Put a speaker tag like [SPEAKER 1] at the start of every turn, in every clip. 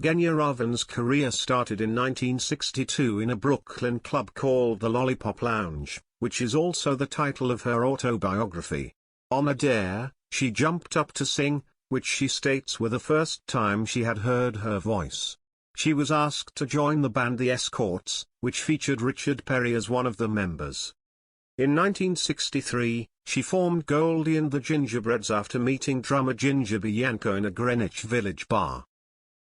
[SPEAKER 1] Genya Ravan's career started in 1962 in a Brooklyn club called the Lollipop Lounge, which is also the title of her autobiography. On a dare, she jumped up to sing, which she states were the first time she had heard her voice. She was asked to join the band The Escorts, which featured Richard Perry as one of the members. In 1963, she formed Goldie and The Gingerbreads after meeting drummer Ginger Bianco in a Greenwich Village bar.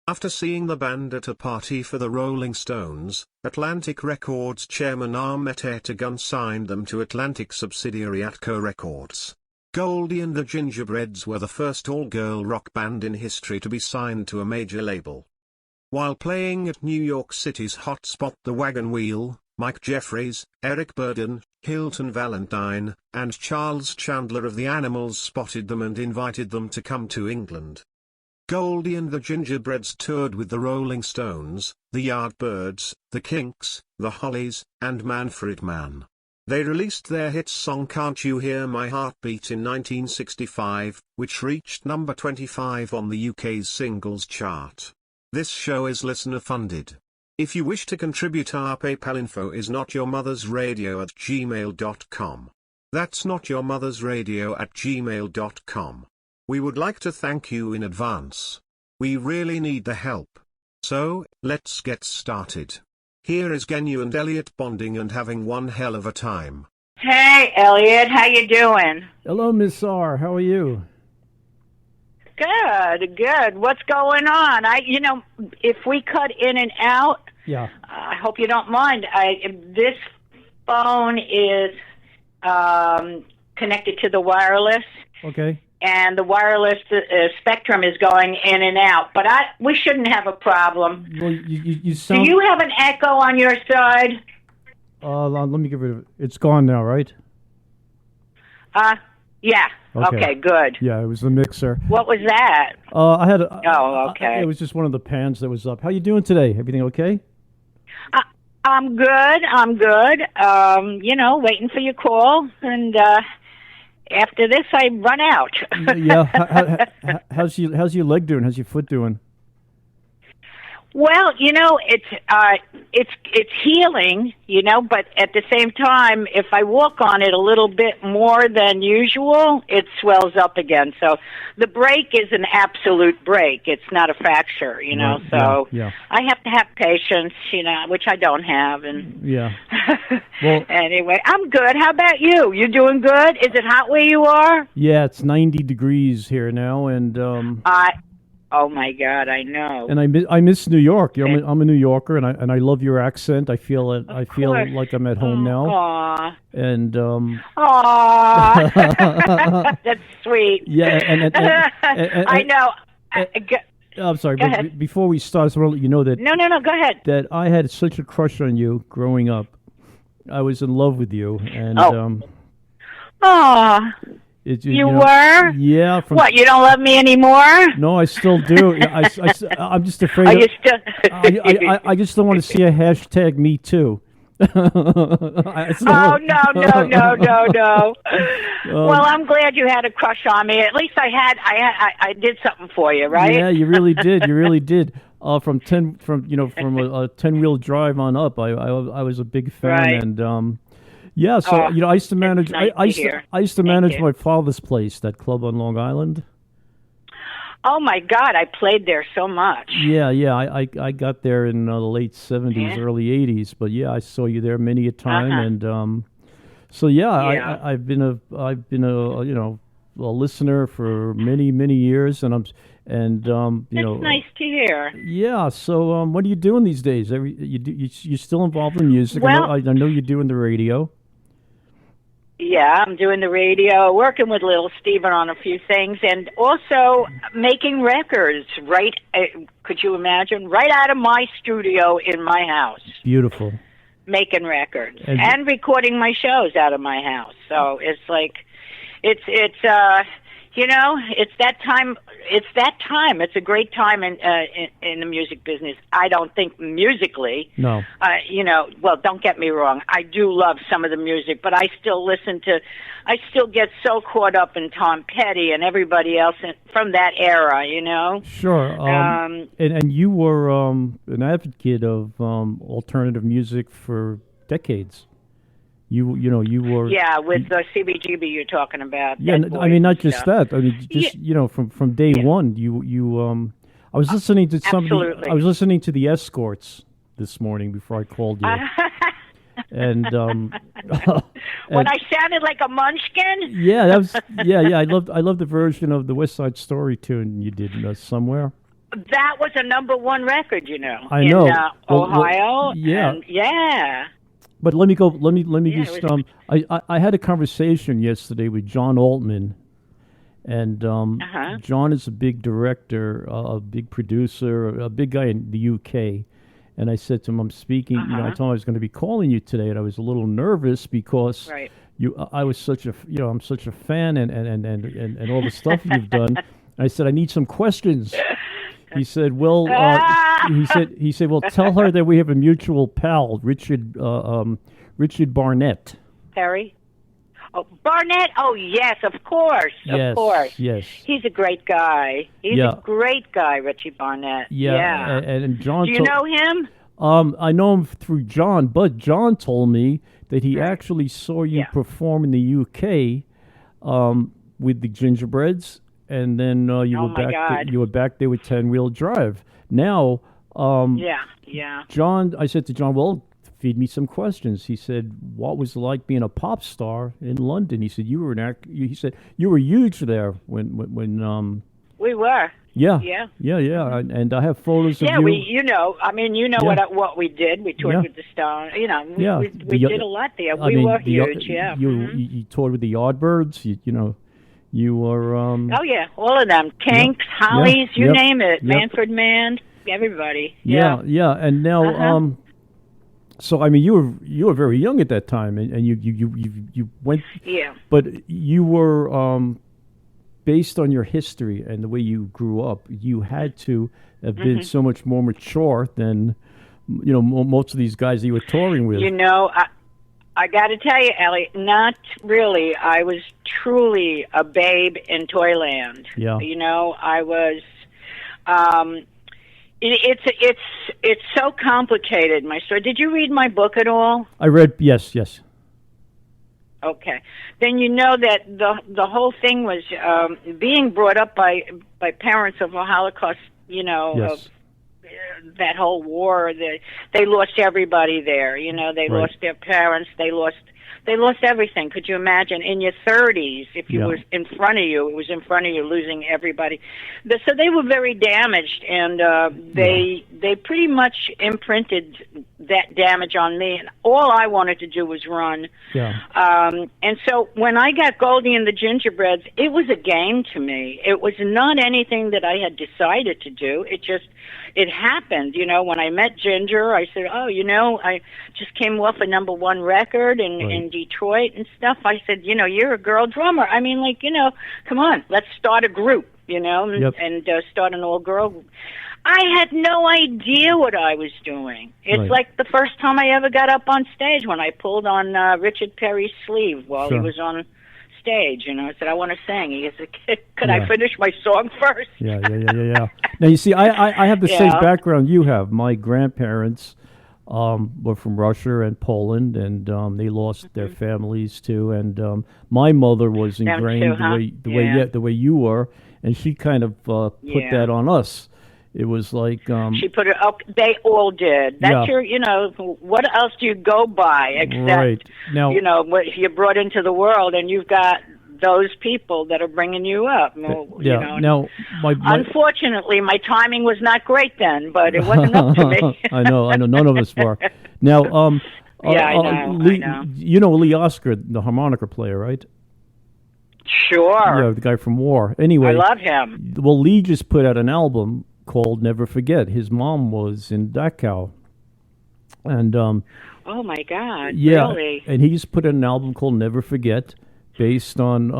[SPEAKER 1] After seeing the band at a party for the Rolling Stones, Atlantic Records Chairman Ahmet Ertegun signed them to Atlantic subsidiary Atco Records. Goldie and the Gingerbreads were the first all-girl rock band in history to be signed to a major label. While playing at New York City's hotspot The Wagon Wheel, Mike Jeffries, Eric Burdon, Hilton Valentine, and Charles Chandler of the Animals spotted them and invited them to come to England. Goldie and the Gingerbreads toured with the Rolling Stones, the Yardbirds, the Kinks, the Hollies, and Manfred Mann. They released their hit song Can't You Hear My Heartbeat in 1965, which reached number 25 on the UK's singles chart. This show is listener-funded. If you wish to contribute, our PayPal info is notyourmothersradio@gmail.com. That's notyourmothersradio@gmail.com. We would like to thank you in advance. We really need the help. So, let's get started. Here is Genya and Elliot bonding and having one hell of a time.
[SPEAKER 2] Hey, Elliot, how you doing?
[SPEAKER 3] Hello, Miss R. How are you?
[SPEAKER 2] Good, good. What's going on? If we cut in and out,
[SPEAKER 3] yeah.
[SPEAKER 2] I hope you don't mind. This phone is connected to the wireless.
[SPEAKER 3] Okay.
[SPEAKER 2] And the wireless spectrum is going in and out, but we shouldn't have a problem.
[SPEAKER 3] Well, you sound...
[SPEAKER 2] Do you have an echo on your side?
[SPEAKER 3] Let me get rid of it. It's gone now, right?
[SPEAKER 2] Yeah. Okay, good.
[SPEAKER 3] Yeah, it was the mixer.
[SPEAKER 2] What was that?
[SPEAKER 3] I had.
[SPEAKER 2] Oh, okay.
[SPEAKER 3] It was just one of the pans that was up. How you doing today? Everything okay?
[SPEAKER 2] I'm good. Waiting for your call, and after this, I run out.
[SPEAKER 3] Yeah. How's your leg doing? How's your foot doing?
[SPEAKER 2] Well, it's healing, but at the same time, if I walk on it a little bit more than usual, it swells up again. So the break is an absolute break. It's not a fracture,
[SPEAKER 3] Right.
[SPEAKER 2] So
[SPEAKER 3] yeah.
[SPEAKER 2] I have to have patience, which I don't have. And
[SPEAKER 3] yeah. Well,
[SPEAKER 2] anyway, I'm good. How about you? You doing good? Is it hot where you are?
[SPEAKER 3] Yeah, it's 90 degrees here now, and
[SPEAKER 2] oh my God, I know.
[SPEAKER 3] And I miss New York. I'm a New Yorker, and I love your accent. I feel like I'm at home now.
[SPEAKER 2] Aww.
[SPEAKER 3] And
[SPEAKER 2] aww, that's sweet.
[SPEAKER 3] Yeah, and
[SPEAKER 2] I know.
[SPEAKER 3] I'm sorry, but before we start, I just want to let you know that
[SPEAKER 2] No, go ahead.
[SPEAKER 3] that I had such a crush on you growing up. I was in love with you, and
[SPEAKER 2] Aww. You were?
[SPEAKER 3] Yeah.
[SPEAKER 2] What, you don't love me anymore?
[SPEAKER 3] No, I still do. I'm just afraid.
[SPEAKER 2] Are you still...
[SPEAKER 3] I just don't want to see a hashtag me too.
[SPEAKER 2] Oh, no. Well, I'm glad you had a crush on me. At least I did something for you, right?
[SPEAKER 3] Yeah, you really did. You really did. From a 10-wheel drive on up, I was a big fan,
[SPEAKER 2] right.
[SPEAKER 3] and yeah, so I used to manage.
[SPEAKER 2] Nice
[SPEAKER 3] I used to manage my father's place, that club on Long Island.
[SPEAKER 2] Oh my God, I played there so much.
[SPEAKER 3] Yeah. I got there in the late '70s, early '80s, but yeah, I saw you there many a time, and so yeah. I've been a listener for many years, and
[SPEAKER 2] That's nice to hear.
[SPEAKER 3] Yeah. So what are you doing these days? You still involved in music?
[SPEAKER 2] Well,
[SPEAKER 3] I know you're doing the radio.
[SPEAKER 2] Yeah, I'm doing the radio, working with Little Steven on a few things, and also making records, right, could you imagine, right out of my studio in my house.
[SPEAKER 3] Beautiful.
[SPEAKER 2] Making records and recording my shows out of my house. So it's like, it's You know, it's that time. It's that time. It's a great time in the music business. I don't think musically.
[SPEAKER 3] No.
[SPEAKER 2] You know, well, don't get me wrong. I do love some of the music, but I still I still get so caught up in Tom Petty and everybody else from that era. You know.
[SPEAKER 3] Sure. And you were an advocate of alternative music for decades. You were
[SPEAKER 2] with the CBGB you're talking about.
[SPEAKER 3] Yeah, I mean not just that. I mean just from day one. I was listening to
[SPEAKER 2] absolutely.
[SPEAKER 3] I was listening to the Escorts this morning before I called you. And
[SPEAKER 2] when I sounded like a munchkin.
[SPEAKER 3] Yeah, that was I loved the version of the West Side Story tune you did somewhere.
[SPEAKER 2] That was a #1 record,
[SPEAKER 3] I know.
[SPEAKER 2] In Ohio. Yeah.
[SPEAKER 3] But let me just I had a conversation yesterday with John Altman, and John is a big director, a big producer, a big guy in the UK. And I said to him, I'm speaking, I told him I was going to be calling you today, and I was a little nervous because I was such a I'm such a fan and all the stuff you've done. I said I need some questions. He said, "Well," he said, "Well, tell her that we have a mutual pal, Richard Barnett."
[SPEAKER 2] Perry. Oh, Barnett. Oh, yes, of course, of course.
[SPEAKER 3] Yes.
[SPEAKER 2] He's a great guy. He's a great guy, Richie Barnett.
[SPEAKER 3] Yeah. And John.
[SPEAKER 2] Do you know him?
[SPEAKER 3] I know him through John, but John told me that he actually saw you perform in the UK with the Gingerbreads. And then you were back there with 10 Wheel Drive. Now, John, I said to John, well, feed me some questions. He said, what was it like being a pop star in London? He said, you were an actor. He said, you were huge there when
[SPEAKER 2] we were.
[SPEAKER 3] Yeah. And I have photos of you.
[SPEAKER 2] Yeah, what we did. We toured with the Stones. We did a lot there. We were huge,
[SPEAKER 3] You toured with the Yardbirds, You were.
[SPEAKER 2] Oh yeah, all of them. Kinks, Hollies, you name it. Manfred Mann, everybody.
[SPEAKER 3] Yeah. And now, so I mean, you were very young at that time, and you went.
[SPEAKER 2] Yeah.
[SPEAKER 3] But you were based on your history and the way you grew up. You had to have been so much more mature than most of these guys that you were touring with.
[SPEAKER 2] I got to tell you, Ellie, not really. I was truly a babe in Toyland.
[SPEAKER 3] Yeah.
[SPEAKER 2] I was. It's so complicated. My story. Did you read my book at all?
[SPEAKER 3] I read. Yes.
[SPEAKER 2] Okay. Then you know that the whole thing was being brought up by parents of a Holocaust.
[SPEAKER 3] Yes.
[SPEAKER 2] That whole war, they lost everybody there. They lost their parents. They lost everything. Could you imagine in your 30s, if you was in front of you, it was in front of you, losing everybody. So they were very damaged, and they pretty much imprinted that damage on me. And all I wanted to do was run.
[SPEAKER 3] Yeah.
[SPEAKER 2] And so when I got Goldie and the Gingerbreads, it was a game to me. It was not anything that I had decided to do. It happened. When I met Ginger, I said, I just came off a #1 record in Detroit and stuff. I said, you're a girl drummer. I mean, come on, let's start a group, and start an all-girl group. I had no idea what I was doing. It's like the first time I ever got up on stage when I pulled on Richard Perry's sleeve while he was on stage. I said, I want to sing. He said, could I finish my song first?
[SPEAKER 3] Yeah. Now, you see, I have the same background you have. My grandparents were from Russia and Poland, and they lost their families too. And my mother was ingrained the way you were, and she kind of put that on us. It was like
[SPEAKER 2] she put it up. They all did. That's your. What else do you go by except
[SPEAKER 3] now?
[SPEAKER 2] What you're brought into the world, and you've got those people that are bringing you up.
[SPEAKER 3] Now,
[SPEAKER 2] unfortunately, my timing was not great then, but it wasn't up to me.
[SPEAKER 3] I know. None of us were. Now,
[SPEAKER 2] I know.
[SPEAKER 3] You know Lee Oscar, the harmonica player, right?
[SPEAKER 2] Sure.
[SPEAKER 3] Yeah, the guy from War. Anyway,
[SPEAKER 2] I love him.
[SPEAKER 3] Well, Lee just put out an album called Never Forget. His mom was in Dachau. And
[SPEAKER 2] oh my God!
[SPEAKER 3] Yeah,
[SPEAKER 2] really?
[SPEAKER 3] And he just put out an album called Never Forget. based on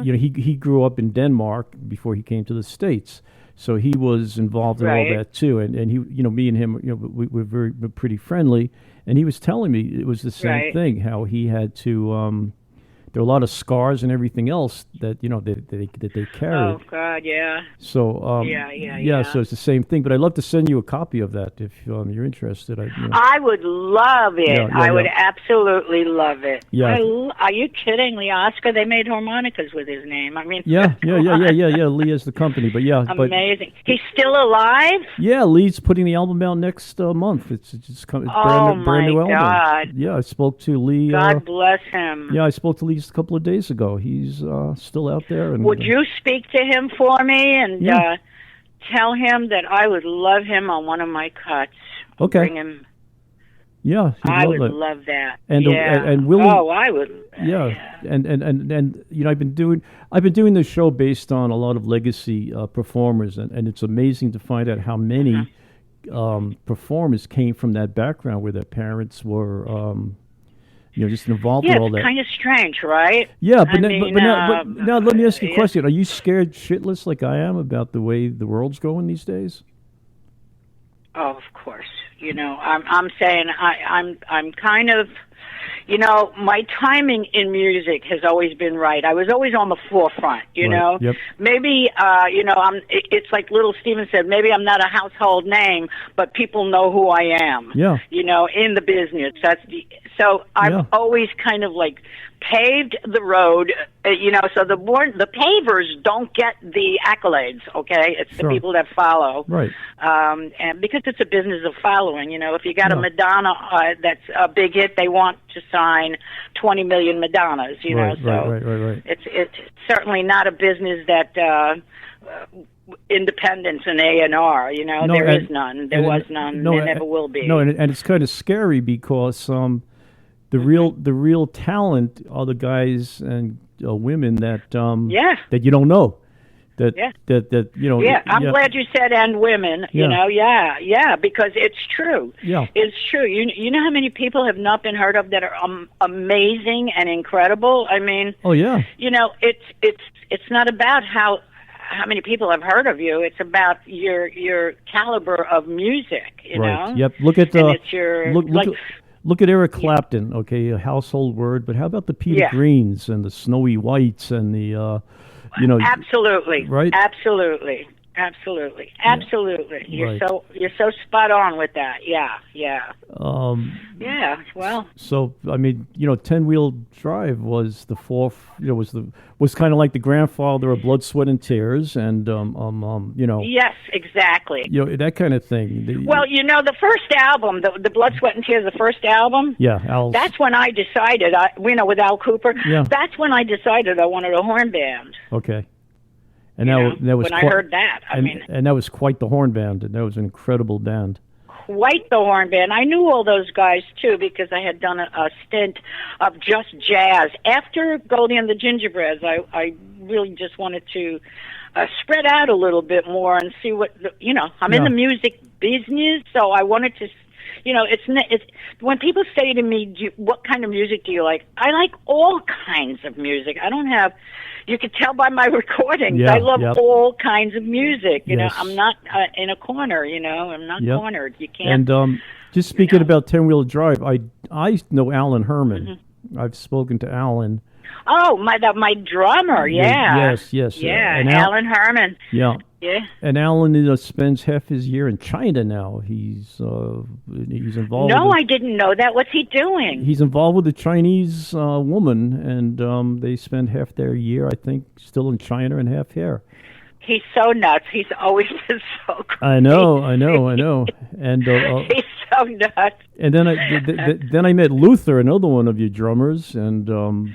[SPEAKER 3] he grew up in Denmark before he came to the States, so he was involved in all that too. And he, me and him, we're pretty friendly. And he was telling me it was the same thing. How he had to. There were a lot of scars and everything else that that they carried.
[SPEAKER 2] Oh God, yeah.
[SPEAKER 3] So yeah. So it's the same thing. But I'd love to send you a copy of that if you're interested.
[SPEAKER 2] I would love it. I would absolutely love it.
[SPEAKER 3] Yeah.
[SPEAKER 2] Are you kidding, Lee Oscar? They made harmonicas with his name. I mean.
[SPEAKER 3] Yeah. Lee is the company, but yeah.
[SPEAKER 2] Amazing. He's still alive?
[SPEAKER 3] Yeah, Lee's putting the album out next month. It's brand new album.
[SPEAKER 2] God.
[SPEAKER 3] Yeah, I spoke to Lee.
[SPEAKER 2] God bless him.
[SPEAKER 3] Yeah, I spoke to Lee a couple of days ago. He's still out there. And
[SPEAKER 2] would you speak to him for me and tell him that I would love him on one of my cuts?
[SPEAKER 3] Okay.
[SPEAKER 2] Bring him.
[SPEAKER 3] Yeah,
[SPEAKER 2] I would love that.
[SPEAKER 3] And
[SPEAKER 2] and
[SPEAKER 3] Willie.
[SPEAKER 2] Oh, I would.
[SPEAKER 3] Yeah, and I've been doing this show based on a lot of legacy performers, and it's amazing to find out how many performers came from that background where their parents were. Just involved with all that.
[SPEAKER 2] Yeah, it's kind of strange, right?
[SPEAKER 3] Yeah, but now let me ask you a question. Are you scared shitless like I am about the way the world's going these days?
[SPEAKER 2] Oh, of course. I'm saying I'm kind of, my timing in music has always been right. I was always on the forefront, know.
[SPEAKER 3] Yep.
[SPEAKER 2] Maybe, it's like Little Steven said, maybe I'm not a household name, but people know who I am.
[SPEAKER 3] Yeah.
[SPEAKER 2] In the business. So I've always kind of like paved the road, so the pavers don't get the accolades, okay? It's the people that follow.
[SPEAKER 3] Right.
[SPEAKER 2] And because it's a business of following, if you got a Madonna that's a big hit, they want to sign 20 million Madonnas,
[SPEAKER 3] Right.
[SPEAKER 2] It's certainly not a business that independence and A&R, there is none. There was none. There never will be.
[SPEAKER 3] No, and it's kind of scary because the real talent are the guys and women that that you don't know.
[SPEAKER 2] I'm glad you said and women. Because it's true.
[SPEAKER 3] Yeah,
[SPEAKER 2] it's true. You know how many people have not been heard of that are amazing and incredible. I mean, it's not about how many people have heard of you. It's about your caliber of music. You know.
[SPEAKER 3] Yep. Look at
[SPEAKER 2] it's your
[SPEAKER 3] Look at Eric Clapton, okay, a household word, but how about the Peter Greens and the Snowy Whites and the,
[SPEAKER 2] Absolutely.
[SPEAKER 3] Right?
[SPEAKER 2] Absolutely. You're so spot on with that. Yeah. Well.
[SPEAKER 3] So I mean, 10-Wheel Drive was the fourth. Was kind of like the grandfather of Blood, Sweat and Tears, and
[SPEAKER 2] Yes, exactly.
[SPEAKER 3] That kind of thing.
[SPEAKER 2] The first album, the Blood, Sweat and Tears, the first album.
[SPEAKER 3] Yeah,
[SPEAKER 2] that's when I decided. With Al Cooper.
[SPEAKER 3] Yeah.
[SPEAKER 2] That's when I decided I wanted a horn band.
[SPEAKER 3] Okay. And that was
[SPEAKER 2] when I heard that.
[SPEAKER 3] And that was quite the horn band. And that was an incredible band.
[SPEAKER 2] Quite the horn band. I knew all those guys too because I had done a stint of just jazz. After Goldie and the Gingerbreads, I really just wanted to spread out a little bit more and see what I'm in the music business, so I wanted to. It's when people say to me, "What kind of music do you like?" I like all kinds of music. I don't have. You could tell by my recordings. I love all kinds of music. I'm not in a corner. I'm not cornered. You can't.
[SPEAKER 3] And just speaking about 10-Wheel Drive, I know Alan Herman. Mm-hmm. I've spoken to Alan.
[SPEAKER 2] Oh, my drummer. Yeah.
[SPEAKER 3] Yes.
[SPEAKER 2] Yeah, and Alan Herman.
[SPEAKER 3] Yeah.
[SPEAKER 2] Yeah.
[SPEAKER 3] And Alan spends half his year in China now. He's involved.
[SPEAKER 2] No, I didn't know that. What's he doing?
[SPEAKER 3] He's involved with a Chinese woman, and they spend half their year, I think, still in China and half here.
[SPEAKER 2] He's so nuts. He's always been so crazy.
[SPEAKER 3] I know. And
[SPEAKER 2] he's so nuts.
[SPEAKER 3] And then I met Luther, another one of your drummers, and
[SPEAKER 2] oh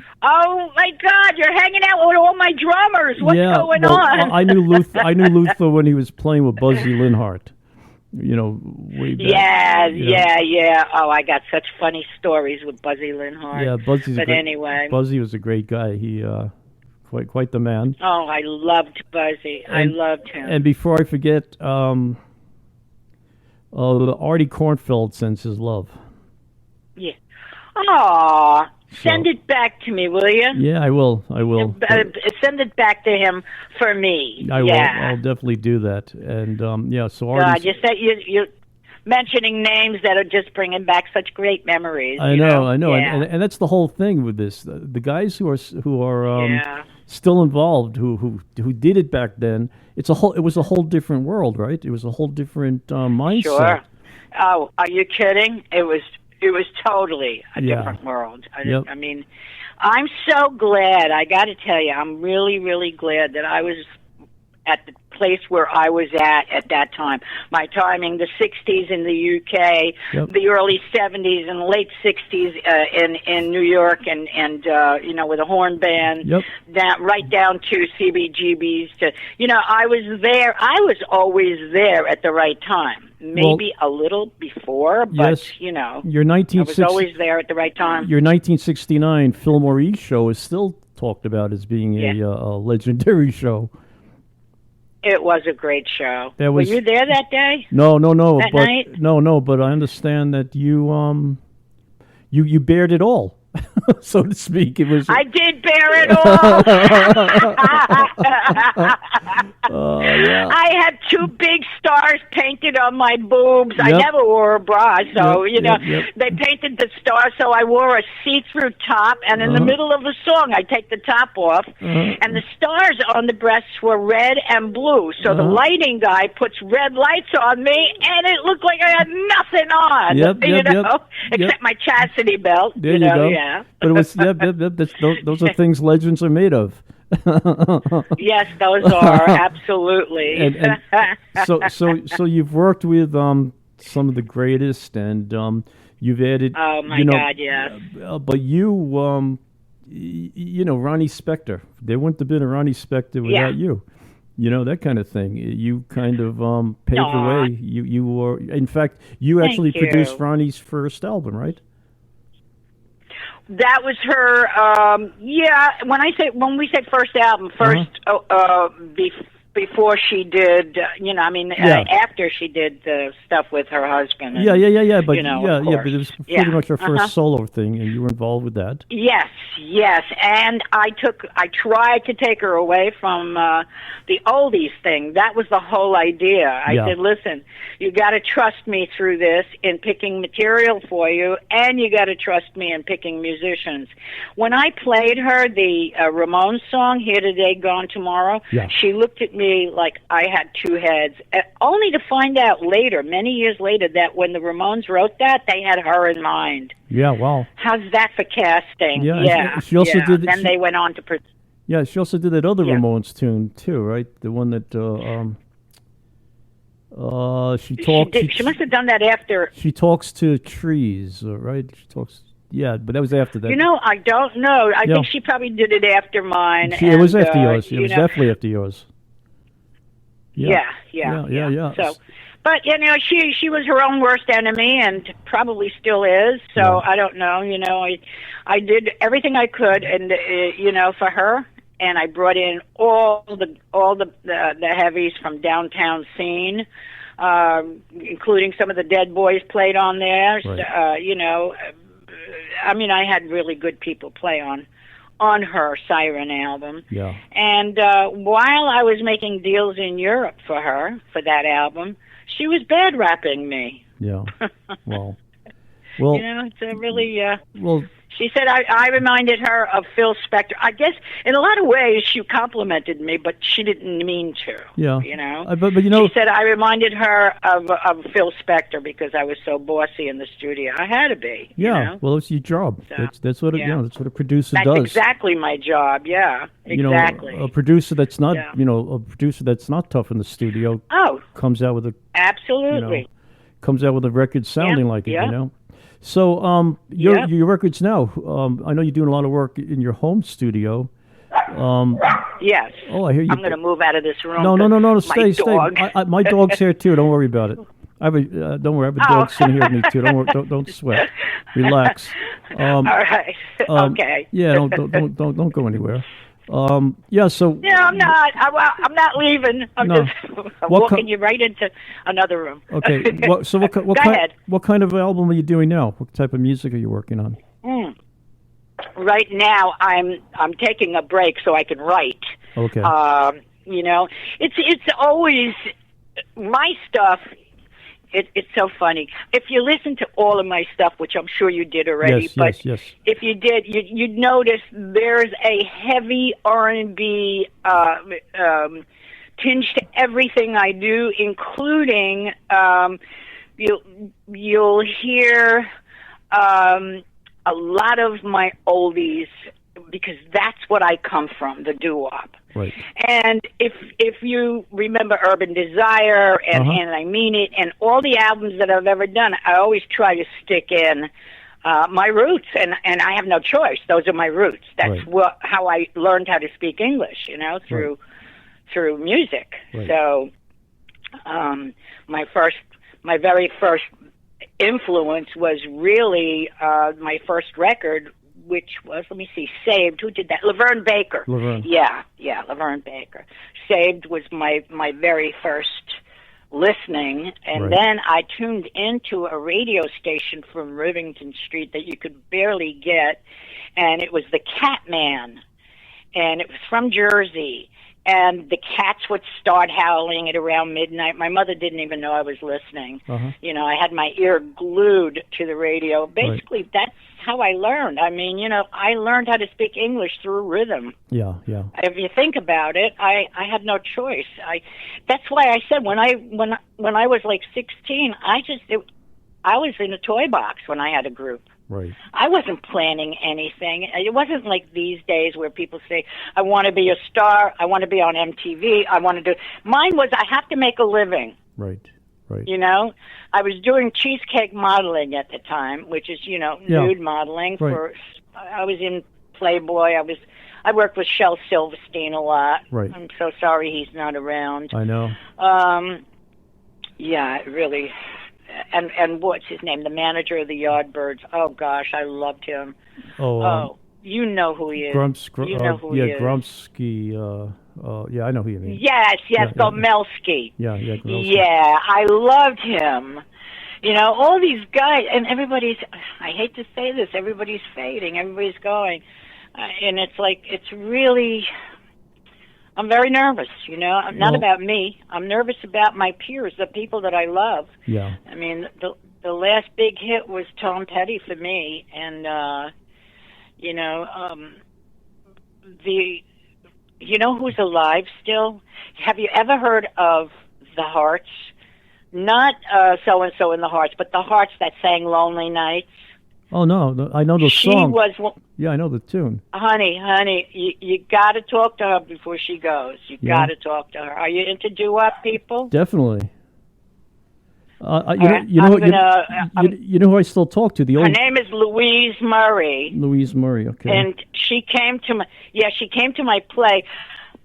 [SPEAKER 2] my God, you're hanging out with all my drummers. What's going on?
[SPEAKER 3] I knew Luther when he was playing with Buzzy Linhart. Way back.
[SPEAKER 2] Yeah. Oh, I got such funny stories with Buzzy Linhart.
[SPEAKER 3] Yeah,
[SPEAKER 2] anyway,
[SPEAKER 3] Buzzy was a great guy. He quite the man.
[SPEAKER 2] Oh, I loved Buzzy. I loved him.
[SPEAKER 3] And before I forget, Artie Kornfeld sends his love.
[SPEAKER 2] Yeah. Aw, Send it back to me, will you?
[SPEAKER 3] Yeah, I will.
[SPEAKER 2] Send it back to him for me.
[SPEAKER 3] I will. I'll definitely do that. And so
[SPEAKER 2] God, you're mentioning names that are just bringing back such great memories.
[SPEAKER 3] I know.
[SPEAKER 2] Yeah.
[SPEAKER 3] And that's the whole thing with this. The guys who are still involved, who did it back then. It was a whole different world, right? It was a whole different mindset.
[SPEAKER 2] Sure. Oh, are you kidding? It was totally a different world. I mean, I'm so glad. I got to tell you, I'm really, really glad that I was at the place where I was at that time. My timing, the 60s in the UK, the early 70s and late 60s in New York, and with a horn band, right down to CBGBs. I was there. I was always there at the right time. Maybe a little before, but
[SPEAKER 3] your
[SPEAKER 2] I was always there at the right time.
[SPEAKER 3] Your 1969 Fillmore East show is still talked about as being a legendary show.
[SPEAKER 2] It was a great show. Were you there that day?
[SPEAKER 3] No.
[SPEAKER 2] That night?
[SPEAKER 3] No. But I understand that you bared it all, so to speak. It was.
[SPEAKER 2] I did bear it all. I had two big stars painted on my boobs. I never wore a bra, so they painted the stars. So I wore a see-through top, and in the middle of the song, I take the top off, and the stars on the breasts were red and blue. So the lighting guy puts red lights on me, and it looked like I had nothing on. Except my chastity belt.
[SPEAKER 3] There you go.
[SPEAKER 2] Yeah.
[SPEAKER 3] But it was those are things legends are made of.
[SPEAKER 2] Yes, those are absolutely.
[SPEAKER 3] And so you've worked with some of the greatest, and you've added.
[SPEAKER 2] Oh my God, yes.
[SPEAKER 3] But Ronnie Spector. There wouldn't have been a Ronnie Spector without you. That kind of thing. You kind of paved the way. You were, in fact, you actually produced Ronnie's first album, right?
[SPEAKER 2] That was her. When we say first album, before she did, after she did the stuff with her husband. And,
[SPEAKER 3] But but it was pretty much her first solo thing, and you were involved with that.
[SPEAKER 2] Yes, and I tried to take her away from the oldies thing. That was the whole idea. I said, listen, you got to trust me through this in picking material for you, and you got to trust me in picking musicians. When I played her the Ramones song, Here Today, Gone Tomorrow, she looked at me like I had two heads, only to find out later, many years later, that when the Ramones wrote that, they had her in mind.
[SPEAKER 3] Yeah, wow.
[SPEAKER 2] How's that for casting?
[SPEAKER 3] She also did.
[SPEAKER 2] Then they went on to.
[SPEAKER 3] She also did that other Ramones tune too, right? The one that she talked.
[SPEAKER 2] She must have done that after.
[SPEAKER 3] She talks to trees, right? She talks. Yeah, but that was after that.
[SPEAKER 2] I don't know. I think she probably did it after mine.
[SPEAKER 3] It was after yours. It was definitely after yours.
[SPEAKER 2] Yeah. So, but she was her own worst enemy, and probably still is. So I don't know. I did everything I could, and for her, and I brought in all the heavies from downtown scene, including some of the Dead Boys played on there.
[SPEAKER 3] Right.
[SPEAKER 2] I had really good people play on her Siren album.
[SPEAKER 3] Yeah.
[SPEAKER 2] And while I was making deals in Europe for her, for that album, she was bad rapping me.
[SPEAKER 3] Yeah. Well,
[SPEAKER 2] it's a really... She said I reminded her of Phil Spector. I guess in a lot of ways she complimented me, but she didn't mean to.
[SPEAKER 3] Yeah.
[SPEAKER 2] But she said I reminded her of Phil Spector because I was so bossy in the studio. I had to be.
[SPEAKER 3] Yeah. Well, it's your job. So, that's what that's what a producer does.
[SPEAKER 2] That's exactly my job. Yeah. Exactly.
[SPEAKER 3] A producer that's not a producer that's not tough in the studio. Comes out with a
[SPEAKER 2] absolutely
[SPEAKER 3] comes out with a record sounding like it. So, your records now, I know you're doing a lot of work in your home studio.
[SPEAKER 2] Yes.
[SPEAKER 3] Oh, I hear you.
[SPEAKER 2] I'm going to move out of this room.
[SPEAKER 3] No, stay. My dog's here, too. Don't worry about it. Don't worry, I have a dog sitting here with me, too. Don't worry, don't sweat. Relax.
[SPEAKER 2] All right. Okay.
[SPEAKER 3] Yeah, don't go anywhere. So...
[SPEAKER 2] No, I'm not. I'm not leaving. I'm just walking you right into another room.
[SPEAKER 3] Okay. Go
[SPEAKER 2] ahead.
[SPEAKER 3] What kind of album are you doing now? What type of music are you working on?
[SPEAKER 2] right now I'm taking a break so I can write.
[SPEAKER 3] Okay.
[SPEAKER 2] It's always my stuff. It's so funny. If you listen to all of my stuff, which I'm sure you did already,
[SPEAKER 3] yes.
[SPEAKER 2] If you did, you'd notice there's a heavy R&B tinge to everything I do, including you'll hear a lot of my oldies, because that's what I come from, the doo-wop.
[SPEAKER 3] Right.
[SPEAKER 2] And if you remember Urban Desire and I Mean It and all the albums that I've ever done, I always try to stick in my roots, and I have no choice. Those are my roots. That's how I learned how to speak English, through music.
[SPEAKER 3] Right.
[SPEAKER 2] So my very first influence was really my first record, which was, let me see, Saved. Who did that? Laverne Baker. Yeah, Laverne Baker. Saved was my very first listening, and then I tuned into a radio station from Rivington Street that you could barely get, and it was the Catman, and it was from Jersey. And the cats would start howling at around midnight. My mother didn't even know I was listening. I had my ear glued to the radio. Basically, that's how I learned. I mean, I learned how to speak English through rhythm.
[SPEAKER 3] Yeah.
[SPEAKER 2] If you think about it, I had no choice. That's why I said when I was like 16, I was in a toy box when I had a group.
[SPEAKER 3] Right.
[SPEAKER 2] I wasn't planning anything. It wasn't like these days where people say, I want to be a star, I want to be on MTV, I want to do... Mine was, I have to make a living.
[SPEAKER 3] Right.
[SPEAKER 2] I was doing cheesecake modeling at the time, which is, nude modeling. I was in Playboy. I worked with Shel Silverstein a lot.
[SPEAKER 3] Right.
[SPEAKER 2] I'm so sorry he's not around.
[SPEAKER 3] I know.
[SPEAKER 2] Yeah, really... And what's his name? The manager of the Yardbirds. Oh gosh, I loved him. You know who he is.
[SPEAKER 3] You know who he is. Grumsky. Yeah, I know who you mean.
[SPEAKER 2] Yes, Gomelski.
[SPEAKER 3] Yeah, Grumsky.
[SPEAKER 2] Yeah, I loved him. All these guys, and everybody's. I hate to say this, everybody's fading. Everybody's going, and it's like it's really. I'm very nervous, not about me. I'm nervous about my peers, the people that I love.
[SPEAKER 3] Yeah.
[SPEAKER 2] I mean, the last big hit was Tom Petty for me, and who's alive still? Have you ever heard of the Hearts? Not so and so in the Hearts, but the Hearts that sang "Lonely Nights."
[SPEAKER 3] Oh no, I know the song. Yeah, I know the tune.
[SPEAKER 2] Honey, you got to talk to her before she goes. You got to talk to her. Are you into doo-wop people?
[SPEAKER 3] Definitely. You know who I still talk to?
[SPEAKER 2] Her name is Louise Murray.
[SPEAKER 3] Louise Murray, okay.
[SPEAKER 2] And she came to my play.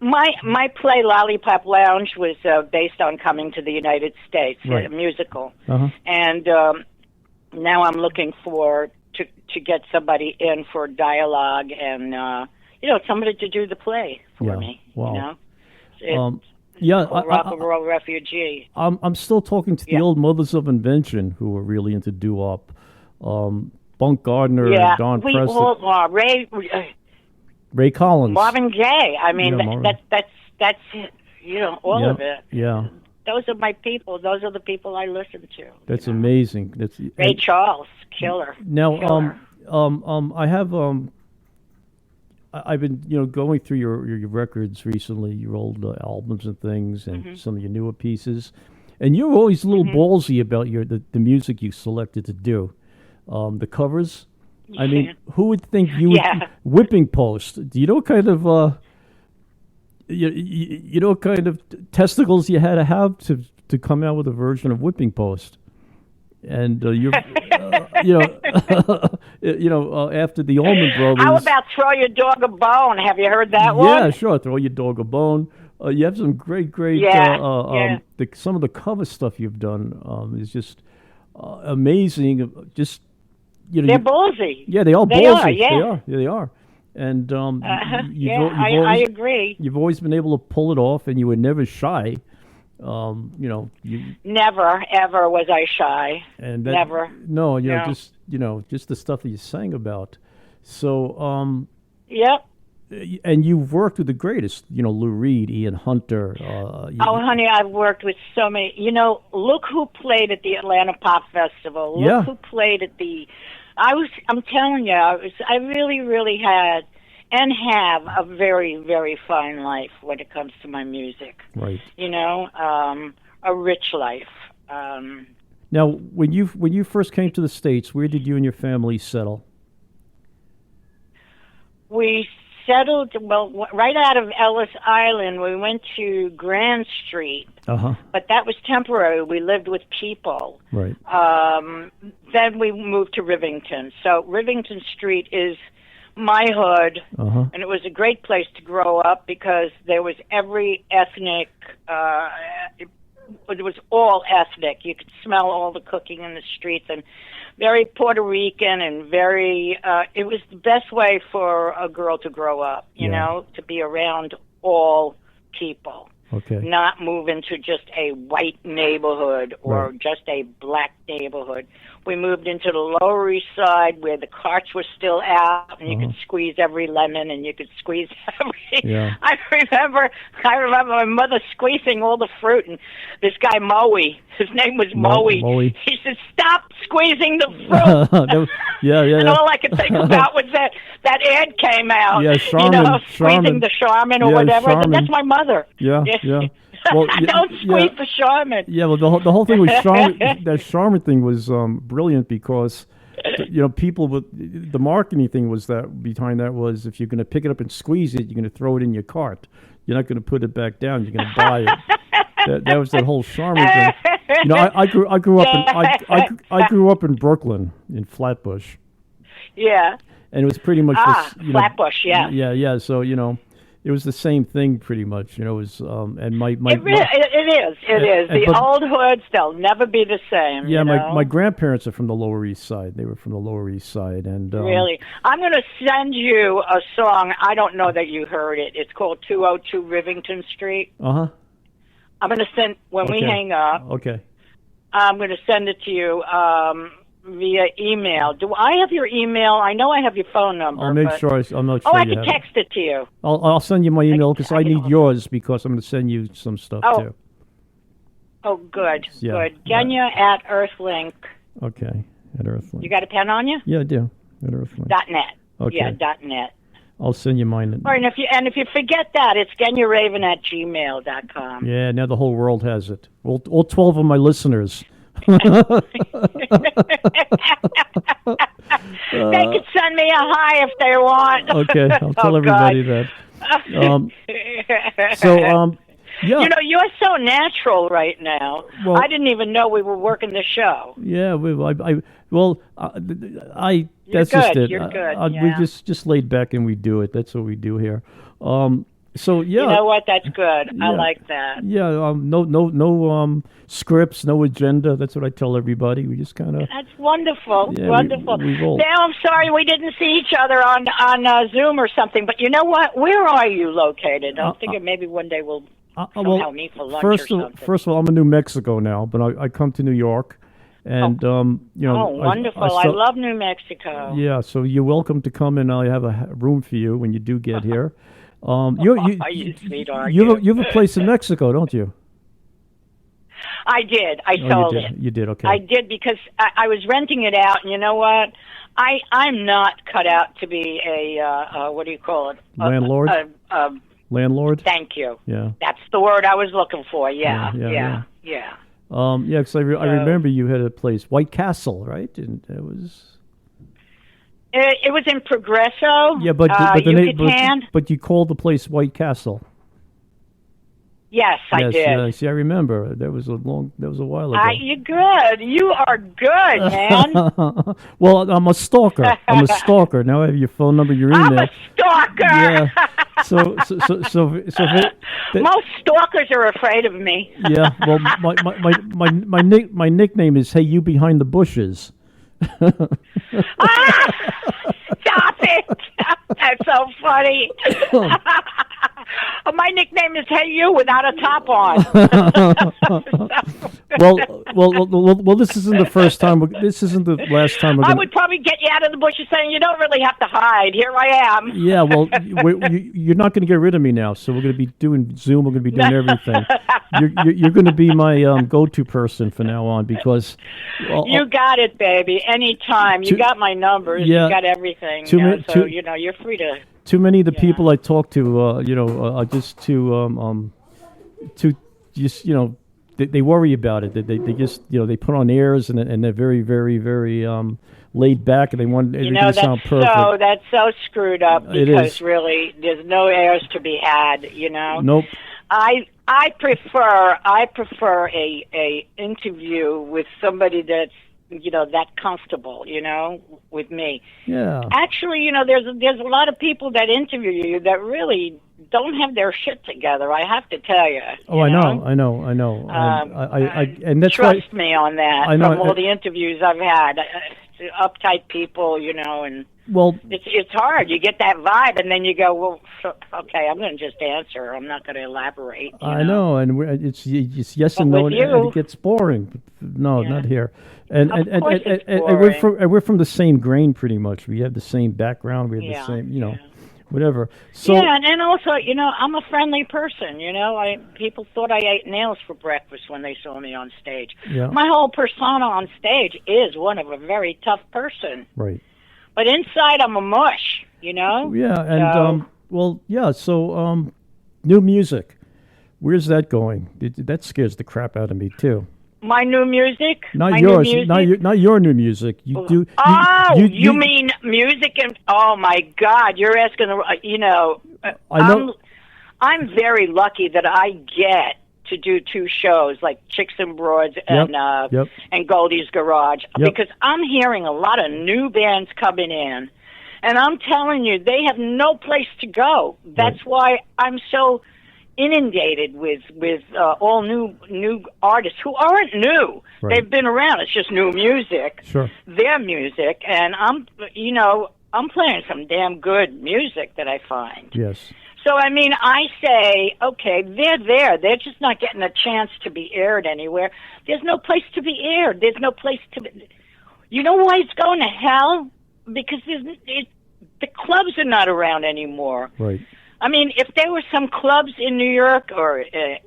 [SPEAKER 2] My play Lollipop Lounge was based on coming to the United States, a musical, and now I'm looking to get somebody in for dialogue and somebody to do the play for me.
[SPEAKER 3] Wow.
[SPEAKER 2] Rock and Roll Refugee.
[SPEAKER 3] I'm still talking to the old mothers of invention who were really into doo-wop. Bunk Gardner, Don Preston, Ray Collins,
[SPEAKER 2] Marvin Gaye. I mean, that's all of it.
[SPEAKER 3] Yeah.
[SPEAKER 2] Those are my people. Those are the people I listen to.
[SPEAKER 3] That's amazing.
[SPEAKER 2] Ray Charles, killer.
[SPEAKER 3] Now,
[SPEAKER 2] killer.
[SPEAKER 3] I've been, going through your records recently, your old albums and things, and some of your newer pieces, and you're always a little ballsy about the music you selected to do, the covers. Yeah. I mean, who would think you would Whipping Post? Do you know what kind of you know what kind of testicles you had to have to come out with a version of Whipping Post? And you're, after the Allman Brothers.
[SPEAKER 2] How about Throw Your Dog a Bone? Have you heard that one?
[SPEAKER 3] Yeah, sure. Throw Your Dog a Bone. You have some great. Some of the cover stuff you've done is just amazing. Just
[SPEAKER 2] they're ballsy.
[SPEAKER 3] Yeah, they are ballsy. They are. And
[SPEAKER 2] I agree.
[SPEAKER 3] You've always been able to pull it off, and you were never shy.
[SPEAKER 2] Never ever was I shy.
[SPEAKER 3] And
[SPEAKER 2] never.
[SPEAKER 3] No, just the stuff that you sang about. So,
[SPEAKER 2] Yep.
[SPEAKER 3] and you've worked with the greatest, Lou Reed, Ian Hunter.
[SPEAKER 2] Honey, I've worked with so many. Look who played at the Atlanta Pop Festival. Look who played at the. I'm telling you, I really, really had and have a very, very fine life when it comes to my music.
[SPEAKER 3] Right.
[SPEAKER 2] A rich life.
[SPEAKER 3] Now, when you first came to the States, where did you and your family settle?
[SPEAKER 2] We settled, right out of Ellis Island. We went to Grand Street, but that was temporary. We lived with people.
[SPEAKER 3] Right.
[SPEAKER 2] Then we moved to Rivington. So Rivington Street is my hood, and it was a great place to grow up because there was every ethnic. It was all ethnic. You could smell all the cooking in the streets, and very Puerto Rican and very, it was the best way for a girl to grow up, you know, to be around all people.
[SPEAKER 3] Okay.
[SPEAKER 2] Not move into just a white neighborhood or just a black neighborhood. We moved into the Lower East Side where the carts were still out and you could squeeze every lemon and you could squeeze every...
[SPEAKER 3] Yeah.
[SPEAKER 2] I remember my mother squeezing all the fruit, and this guy Moe, his name was Moe. He said, "Stop squeezing the fruit."
[SPEAKER 3] Yeah.
[SPEAKER 2] And all I could think about was that ad came out.
[SPEAKER 3] Yeah, Charmin,
[SPEAKER 2] squeezing the Charmin or whatever.
[SPEAKER 3] Charmin.
[SPEAKER 2] That's my mother.
[SPEAKER 3] Yeah. Well,
[SPEAKER 2] don't squeeze the Charmin.
[SPEAKER 3] Yeah, well, the whole thing with Charmin, that Charmin thing was brilliant because, people with the marketing thing was that behind that was if you're going to pick it up and squeeze it, you're going to throw it in your cart. You're not going to put it back down. You're going to buy it. That was that whole Charmin thing. I grew up in Brooklyn in Flatbush.
[SPEAKER 2] Yeah.
[SPEAKER 3] And it was pretty much
[SPEAKER 2] Flatbush. Yeah.
[SPEAKER 3] Yeah. So it was the same thing, pretty much. It was, and
[SPEAKER 2] it is. The old hoods, they'll never be the same.
[SPEAKER 3] Yeah, my grandparents are from the Lower East Side. They were from the Lower East Side, and
[SPEAKER 2] really, I'm going to send you a song. I don't know that you heard it. It's called 202 Rivington Street. I'm going to send when we hang up.
[SPEAKER 3] Okay.
[SPEAKER 2] I'm going to send it to you. Via email. Do I have your email? I know I have your phone number.
[SPEAKER 3] I'll make sure. I'm not sure.
[SPEAKER 2] I can text it to you.
[SPEAKER 3] I'll send you my email because I need yours because I'm going to send you some stuff too.
[SPEAKER 2] Oh, good.
[SPEAKER 3] Yeah.
[SPEAKER 2] Good. Genya at Earthlink.
[SPEAKER 3] Okay, at Earthlink.
[SPEAKER 2] You got a pen on you?
[SPEAKER 3] Yeah, I do. At Earthlink.
[SPEAKER 2] .net.
[SPEAKER 3] Okay.
[SPEAKER 2] Yeah, .net.
[SPEAKER 3] I'll send you mine.
[SPEAKER 2] All right, and if you forget that, it's GenyaRavan at gmail.com.
[SPEAKER 3] Yeah, now the whole world has it. All 12 of my listeners.
[SPEAKER 2] They could send me a hi if they want.
[SPEAKER 3] Okay, I'll tell everybody that. Yeah.
[SPEAKER 2] You're so natural right now.
[SPEAKER 3] Well,
[SPEAKER 2] I didn't even know we were working the show.
[SPEAKER 3] Yeah, that's
[SPEAKER 2] good.
[SPEAKER 3] just it.
[SPEAKER 2] You're good.
[SPEAKER 3] We just laid back and we do it. That's what we do here. So yeah,
[SPEAKER 2] you know what? That's good. Yeah. I like that.
[SPEAKER 3] Yeah, no scripts, no agenda. That's what I tell everybody. We just kind of.
[SPEAKER 2] That's wonderful.
[SPEAKER 3] Yeah,
[SPEAKER 2] wonderful.
[SPEAKER 3] We roll.
[SPEAKER 2] Now I'm sorry we didn't see each other on Zoom or something. But you know what? Where are you located? I'm thinking maybe one day we'll somehow meet for lunch or something.
[SPEAKER 3] First of all, I'm in New Mexico now, but I come to New York. And
[SPEAKER 2] wonderful! I love New Mexico.
[SPEAKER 3] Yeah, so you're welcome to come, and I have a room for you when you do get here.
[SPEAKER 2] You sweetheart.
[SPEAKER 3] You have a place in Mexico, don't you?
[SPEAKER 2] I did. I sold it.
[SPEAKER 3] You did, okay.
[SPEAKER 2] I did because I was renting it out, and you know what? I'm not cut out to be a what do you call it?
[SPEAKER 3] Landlord? Landlord?
[SPEAKER 2] Thank you.
[SPEAKER 3] Yeah.
[SPEAKER 2] That's the word I was looking for. Yeah.
[SPEAKER 3] Because I remember you had a place, White Castle, right? And it was.
[SPEAKER 2] It was in Progresso.
[SPEAKER 3] Yeah, but you called the place White Castle.
[SPEAKER 2] Yes, I did.
[SPEAKER 3] See, I remember. That was a while ago.
[SPEAKER 2] You're good. You are good, man.
[SPEAKER 3] Well, I'm a stalker. Now I have your phone number, your email.
[SPEAKER 2] I'm a stalker.
[SPEAKER 3] Yeah. So
[SPEAKER 2] most stalkers are afraid of me.
[SPEAKER 3] Yeah. Well, my nickname is Hey You Behind the Bushes.
[SPEAKER 2] Stop it! That's so funny. My nickname is Hey You without a top on.
[SPEAKER 3] well. This isn't the first time. This isn't the last time.
[SPEAKER 2] I would probably get you out of the bushes saying you don't really have to hide. Here I am.
[SPEAKER 3] Yeah, well, you're not going to get rid of me now. So we're going to be doing Zoom. We're going to be doing everything. You're going to be my go-to person from now on because
[SPEAKER 2] you got it, baby. Anytime. You got my numbers.
[SPEAKER 3] Yeah,
[SPEAKER 2] you got everything. You're free to.
[SPEAKER 3] Too many of the people I talk to, just they worry about it. They just, they put on airs and they're very, very, very laid back and they want everything to sound perfect.
[SPEAKER 2] That's so screwed up because really there's no airs to be had.
[SPEAKER 3] Nope.
[SPEAKER 2] I prefer a interview with somebody that's that comfortable, with me.
[SPEAKER 3] Yeah.
[SPEAKER 2] Actually, there's a lot of people that interview you that really don't have their shit together. I have to tell you.
[SPEAKER 3] Oh, I know. And that's
[SPEAKER 2] trust me on that.
[SPEAKER 3] I know,
[SPEAKER 2] from all the interviews I've had, uptight people, and.
[SPEAKER 3] Well,
[SPEAKER 2] it's hard. You get that vibe, and then you go, well, okay, I'm going to just answer. I'm not going to elaborate.
[SPEAKER 3] I know, and it's yes and no, and it gets boring. No, not here. And we're from the same grain, pretty much. We have the same background. We have the same, whatever. So
[SPEAKER 2] and also, I'm a friendly person. People thought I ate nails for breakfast when they saw me on stage.
[SPEAKER 3] Yeah.
[SPEAKER 2] My whole persona on stage is one of a very tough person.
[SPEAKER 3] Right.
[SPEAKER 2] But inside, I'm a mush,
[SPEAKER 3] Yeah, and So, new music. Where's that going? That scares the crap out of me too.
[SPEAKER 2] My new music?
[SPEAKER 3] Not yours. Not your new music. You
[SPEAKER 2] mean music? And oh my God, you're asking.
[SPEAKER 3] I know.
[SPEAKER 2] I'm very lucky that I get to do two shows like Chicks and Broads and Goldie's Garage because I'm hearing a lot of new bands coming in, and I'm telling you they have no place to go. That's why I'm so inundated with all new artists who aren't new. Right. They've been around. It's just new music.
[SPEAKER 3] Sure.
[SPEAKER 2] Their music, and I'm playing some damn good music that I find.
[SPEAKER 3] Yes.
[SPEAKER 2] So, I say, okay, they're there. They're just not getting a chance to be aired anywhere. There's no place to be aired. There's no place to be... You know why it's going to hell? Because the clubs are not around anymore.
[SPEAKER 3] Right.
[SPEAKER 2] If there were some clubs in New York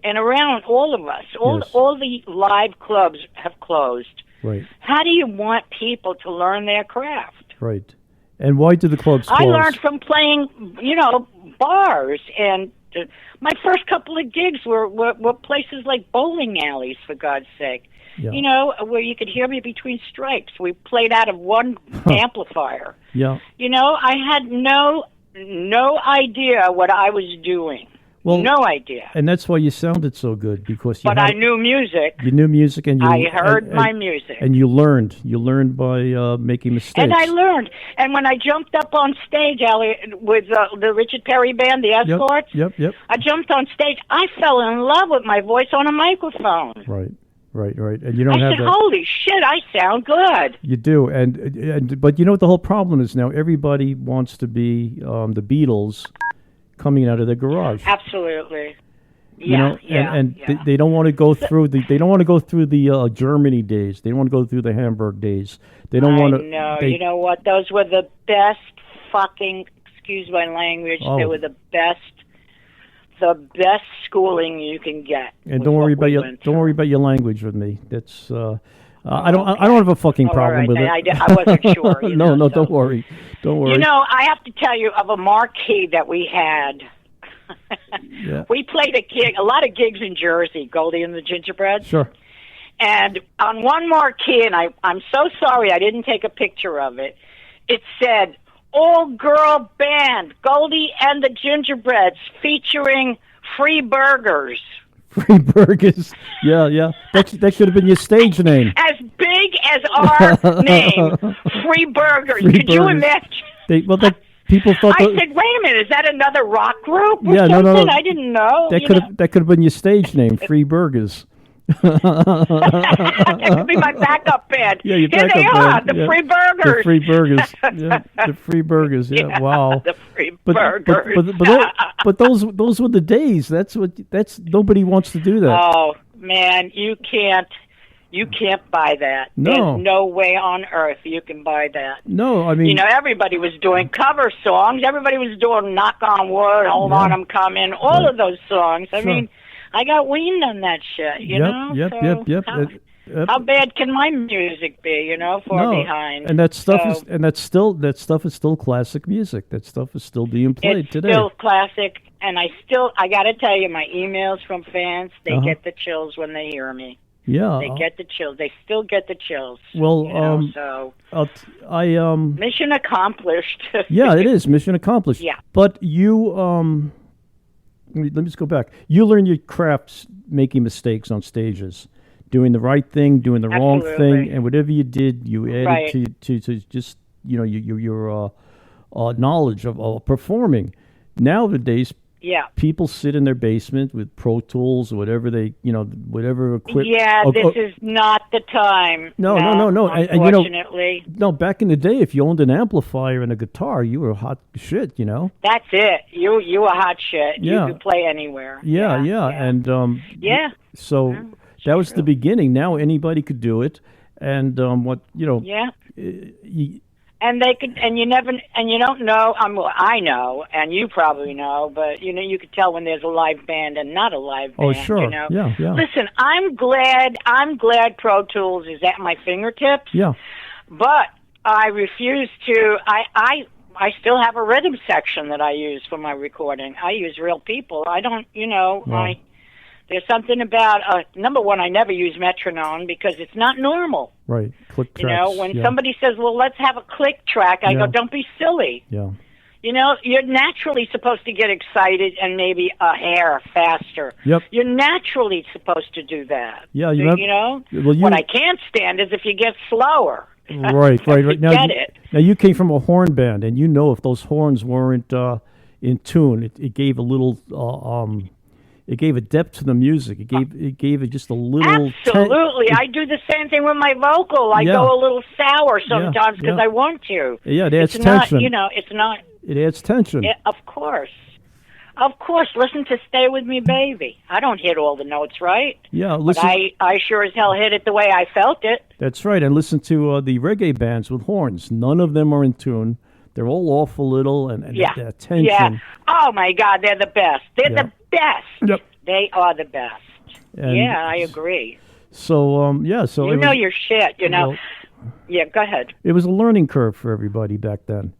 [SPEAKER 2] and around all of us, all the live clubs have closed.
[SPEAKER 3] Right.
[SPEAKER 2] How do you want people to learn their craft?
[SPEAKER 3] Right. And why do the clubs close?
[SPEAKER 2] I learned from playing, bars, and my first couple of gigs were places like bowling alleys, for God's sake. Yeah. Where you could hear me between strikes. We played out of one amplifier.
[SPEAKER 3] Yeah.
[SPEAKER 2] I had no idea what I was doing. Well, no idea.
[SPEAKER 3] And that's why you sounded so good, because
[SPEAKER 2] I knew music.
[SPEAKER 3] You knew music, and
[SPEAKER 2] I heard my music.
[SPEAKER 3] And you learned. You learned by making mistakes.
[SPEAKER 2] And I learned. And when I jumped up on stage, Elliot, with the Richard Perry band, the Escorts,
[SPEAKER 3] Yep.
[SPEAKER 2] I jumped on stage. I fell in love with my voice on a microphone.
[SPEAKER 3] Right. And you don't
[SPEAKER 2] I said, holy shit, I sound good.
[SPEAKER 3] You do. But you know what the whole problem is now? Everybody wants to be the Beatles coming out of their garage.
[SPEAKER 2] Absolutely.
[SPEAKER 3] They don't want to go through the Germany days. They don't want to go through the Hamburg days. They don't want to.
[SPEAKER 2] No, you know what? Those were the best fucking. Excuse my language. They were the best schooling you can get.
[SPEAKER 3] And don't worry about your language with me. That's. I don't have a fucking problem with it.
[SPEAKER 2] I wasn't sure.
[SPEAKER 3] No, don't worry.
[SPEAKER 2] I have to tell you of a marquee that we had. We played a lot of gigs in Jersey, Goldie and The Gingerbreads.
[SPEAKER 3] Sure.
[SPEAKER 2] And on one marquee, and I'm so sorry I didn't take a picture of it, it said, all-girl band, Goldie and The Gingerbreads, featuring free burgers.
[SPEAKER 3] Free burgers. Yeah. That should have been your stage name.
[SPEAKER 2] As big as our name, Free Burgers. Could you imagine?
[SPEAKER 3] People thought.
[SPEAKER 2] I said, "Wait a minute, is that another rock group?" Or
[SPEAKER 3] something? No.
[SPEAKER 2] I didn't know.
[SPEAKER 3] That could have been your stage name, Free Burgers.
[SPEAKER 2] That could be my backup band.
[SPEAKER 3] Yeah, your backup
[SPEAKER 2] band. The
[SPEAKER 3] yeah.
[SPEAKER 2] Free Burgers.
[SPEAKER 3] The Free Burgers. Yeah, the Free Burgers. Yeah, wow.
[SPEAKER 2] The Free Burgers. burgers.
[SPEAKER 3] But those were the days. That's nobody wants to do that.
[SPEAKER 2] Oh man, you can't buy that.
[SPEAKER 3] No.
[SPEAKER 2] There's no way on earth you can buy that.
[SPEAKER 3] No, I mean,
[SPEAKER 2] everybody was doing cover songs. Everybody was doing "Knock on Wood," "Hold On, I'm Coming," all of those songs. I mean, I got weaned on that shit. You know.
[SPEAKER 3] Yep.
[SPEAKER 2] How bad can my music be? Far behind.
[SPEAKER 3] And that stuff is still classic music. That stuff is still being played today.
[SPEAKER 2] It's still classic, and I got to tell you, my emails from fans, they get the chills when they hear me.
[SPEAKER 3] Yeah,
[SPEAKER 2] they get the chills. They still get the chills.
[SPEAKER 3] Well,
[SPEAKER 2] mission accomplished.
[SPEAKER 3] Yeah, it is mission accomplished.
[SPEAKER 2] Yeah,
[SPEAKER 3] but you let me just go back. You learn your crafts making mistakes on stages. Doing the right thing, doing the wrong thing, and whatever you did, you added to just your knowledge of performing. Nowadays, people sit in their basement with Pro Tools or whatever whatever equipment.
[SPEAKER 2] Yeah, this is not the time.
[SPEAKER 3] No.
[SPEAKER 2] Unfortunately,
[SPEAKER 3] no. Back in the day, if you owned an amplifier and a guitar, you were hot shit.
[SPEAKER 2] That's it. You were hot shit.
[SPEAKER 3] Yeah.
[SPEAKER 2] You could play anywhere.
[SPEAKER 3] Yeah. And so.
[SPEAKER 2] Yeah.
[SPEAKER 3] That was the beginning. Now anybody could do it, and
[SPEAKER 2] Yeah. And they could, and you don't know. I know, and you probably know, but you could tell when there's a live band and not a live band.
[SPEAKER 3] Oh, sure. Yeah.
[SPEAKER 2] Listen, I'm glad Pro Tools is at my fingertips.
[SPEAKER 3] Yeah.
[SPEAKER 2] But I refuse to. I still have a rhythm section that I use for my recording. I use real people. I don't.
[SPEAKER 3] Wow.
[SPEAKER 2] There's something about, number one, I never use metronome because it's not normal.
[SPEAKER 3] Right, click tracks.
[SPEAKER 2] When somebody says, well, let's have a click track, I go, don't be silly.
[SPEAKER 3] Yeah.
[SPEAKER 2] You're naturally supposed to get excited and maybe a hair faster.
[SPEAKER 3] Yep.
[SPEAKER 2] You're naturally supposed to do that.
[SPEAKER 3] Yeah,
[SPEAKER 2] what I can't stand is if you get slower.
[SPEAKER 3] Right.
[SPEAKER 2] Now,
[SPEAKER 3] now, you came from a horn band, and if those horns weren't in tune, it gave a little... It gave a depth to the music. It gave it just a little.
[SPEAKER 2] Absolutely, I do the same thing with my vocal. I go a little sour sometimes because I want to.
[SPEAKER 3] Yeah, it adds tension.
[SPEAKER 2] It's not.
[SPEAKER 3] It adds tension.
[SPEAKER 2] Of course. Listen to "Stay With Me, Baby." I don't hit all the notes right.
[SPEAKER 3] Yeah, listen.
[SPEAKER 2] But I sure as hell hit it the way I felt it.
[SPEAKER 3] That's right, and listen to the reggae bands with horns. None of them are in tune. They're all off a little, and the tension.
[SPEAKER 2] Yeah. Oh my God, they're the best. They're the best.
[SPEAKER 3] Yep.
[SPEAKER 2] They are the best.
[SPEAKER 3] And
[SPEAKER 2] I agree.
[SPEAKER 3] So
[SPEAKER 2] So your shit. Go ahead.
[SPEAKER 3] It was a learning curve for everybody back then.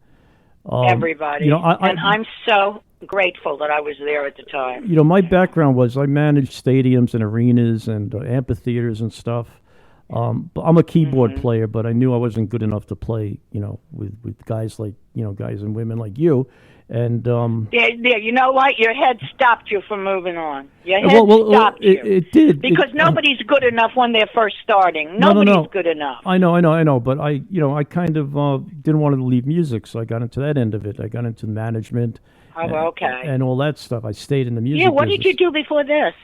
[SPEAKER 2] Everybody. I'm so grateful that I was there at the time.
[SPEAKER 3] My background was I managed stadiums and arenas and amphitheaters and stuff. But I'm a keyboard player, but I knew I wasn't good enough to play, with guys like, guys and women like you. And
[SPEAKER 2] you know what? Your head stopped you from moving on. Your head stopped you.
[SPEAKER 3] It did.
[SPEAKER 2] Because nobody's good enough when they're first starting. Nobody's good enough.
[SPEAKER 3] I know. But I kind of didn't want to leave music, so I got into that end of it. I got into management. And all that stuff. I stayed in the music business.
[SPEAKER 2] What did you do before this?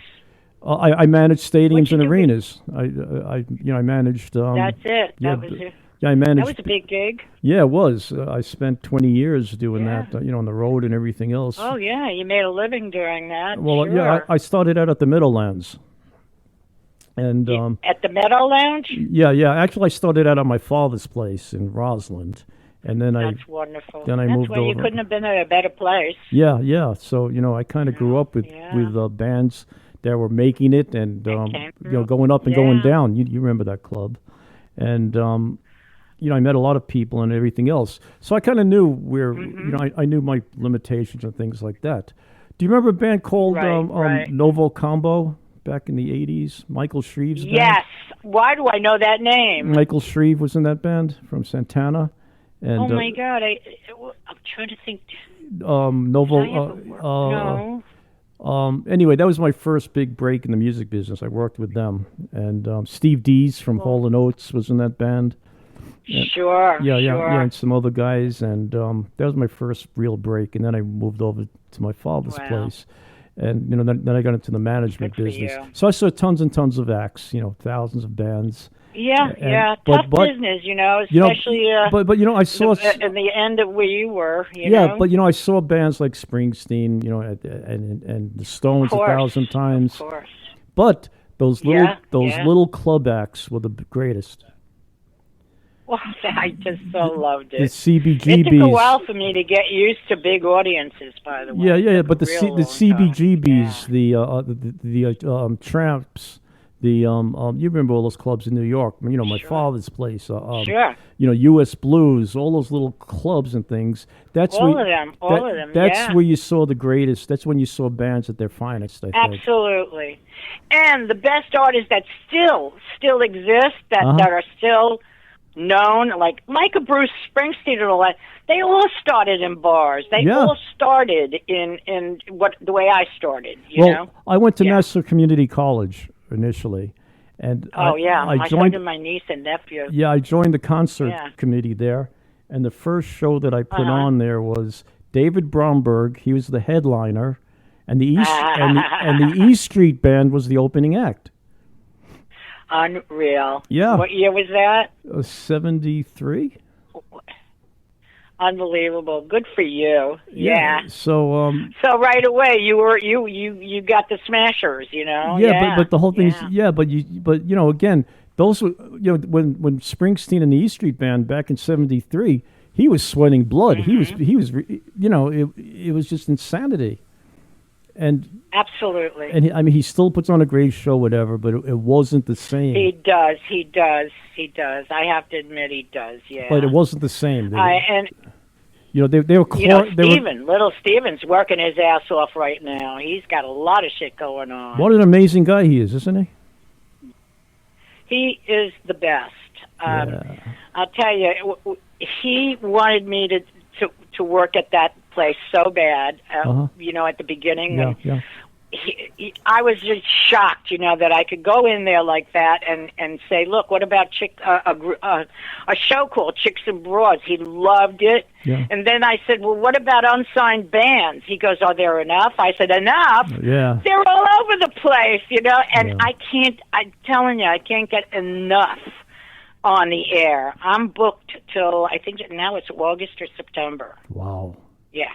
[SPEAKER 3] I managed stadiums and arenas. I managed.
[SPEAKER 2] That's it. That was it.
[SPEAKER 3] Yeah, I managed.
[SPEAKER 2] That was a big gig.
[SPEAKER 3] Yeah, it was. I spent 20 years doing that, on the road and everything else.
[SPEAKER 2] Oh, yeah. You made a living doing that.
[SPEAKER 3] Well,
[SPEAKER 2] sure.
[SPEAKER 3] yeah, I started out at the Meadowlands. And
[SPEAKER 2] at the Meadow Lounge?
[SPEAKER 3] Yeah. Actually, I started out at my father's place in Roseland. And then
[SPEAKER 2] That's wonderful.
[SPEAKER 3] Then I moved over.
[SPEAKER 2] You couldn't have been at a better place.
[SPEAKER 3] Yeah. So, I kind of grew up with bands that were making it and, going up and going down. You remember that club. And... I met a lot of people and everything else. So I kind of knew where, I knew my limitations and things like that. Do you remember a band called Novo Combo back in the 80s? Michael Shreve's band?
[SPEAKER 2] Yes. Why do I know that name?
[SPEAKER 3] Michael Shreve was in that band from Santana. And,
[SPEAKER 2] oh, my God. I'm trying to think.
[SPEAKER 3] No. Anyway, that was my first big break in the music business. I worked with them. And Steve Dees from Hall & Oates was in that band.
[SPEAKER 2] Sure.
[SPEAKER 3] Yeah, and some other guys, and that was my first real break. And then I moved over to my father's place, and then I got into the management business. So I saw tons and tons of acts, thousands of bands.
[SPEAKER 2] Tough business, especially
[SPEAKER 3] I saw
[SPEAKER 2] in the end of where you were.
[SPEAKER 3] But I saw bands like Springsteen, and the Stones 1,000 times.
[SPEAKER 2] Of course.
[SPEAKER 3] But those little club acts were the greatest.
[SPEAKER 2] Well, I just so loved it.
[SPEAKER 3] The CBGBs.
[SPEAKER 2] It took a while for me to get used to big audiences, by the way.
[SPEAKER 3] Yeah. But the CBGBs, the Tramps, you remember all those clubs in New York? My father's place.
[SPEAKER 2] Sure.
[SPEAKER 3] U.S. Blues, all those little clubs and things.
[SPEAKER 2] All of them.
[SPEAKER 3] That's where you saw the greatest. That's when you saw bands at their finest, I think.
[SPEAKER 2] Absolutely. And the best artists that still exist, that are still known, like a Bruce Springsteen and all that, they all started in bars. They all started in the way I started, you know?
[SPEAKER 3] I went to Nassau Community College initially. And
[SPEAKER 2] I joined my niece and nephew.
[SPEAKER 3] Yeah, I joined the concert committee there. And the first show that I put on there was David Bromberg. He was the headliner. And the East and the East Street Band was the opening act.
[SPEAKER 2] Unreal.
[SPEAKER 3] Yeah.
[SPEAKER 2] What year was that?
[SPEAKER 3] 73.
[SPEAKER 2] Unbelievable. Good for you. Yeah.
[SPEAKER 3] So
[SPEAKER 2] right away you got the smashers,
[SPEAKER 3] but the whole thing is but again, those were when Springsteen and the E Street Band back in 73, he was sweating blood.
[SPEAKER 2] Mm-hmm.
[SPEAKER 3] He was it was just insanity. And
[SPEAKER 2] absolutely.
[SPEAKER 3] And he still puts on a great show, whatever, but it wasn't the same.
[SPEAKER 2] He does. I have to admit he does, yeah.
[SPEAKER 3] But it wasn't the same. They were
[SPEAKER 2] Little Steven's working his ass off right now. He's got a lot of shit going on.
[SPEAKER 3] What an amazing guy he is, isn't he?
[SPEAKER 2] He is the best. I'll tell you, he wanted me to work at that place so bad, at the beginning. I was just shocked, that I could go in there like that and say, look, what about a show called Chicks and Broads? He loved it. Yeah. And then I said, well, what about unsigned bands? He goes, are there enough? I said, enough?
[SPEAKER 3] Yeah.
[SPEAKER 2] They're all over the place, and I'm telling you, I can't get enough on the air. I'm booked till, I think now it's August or September.
[SPEAKER 3] Wow.
[SPEAKER 2] Yeah.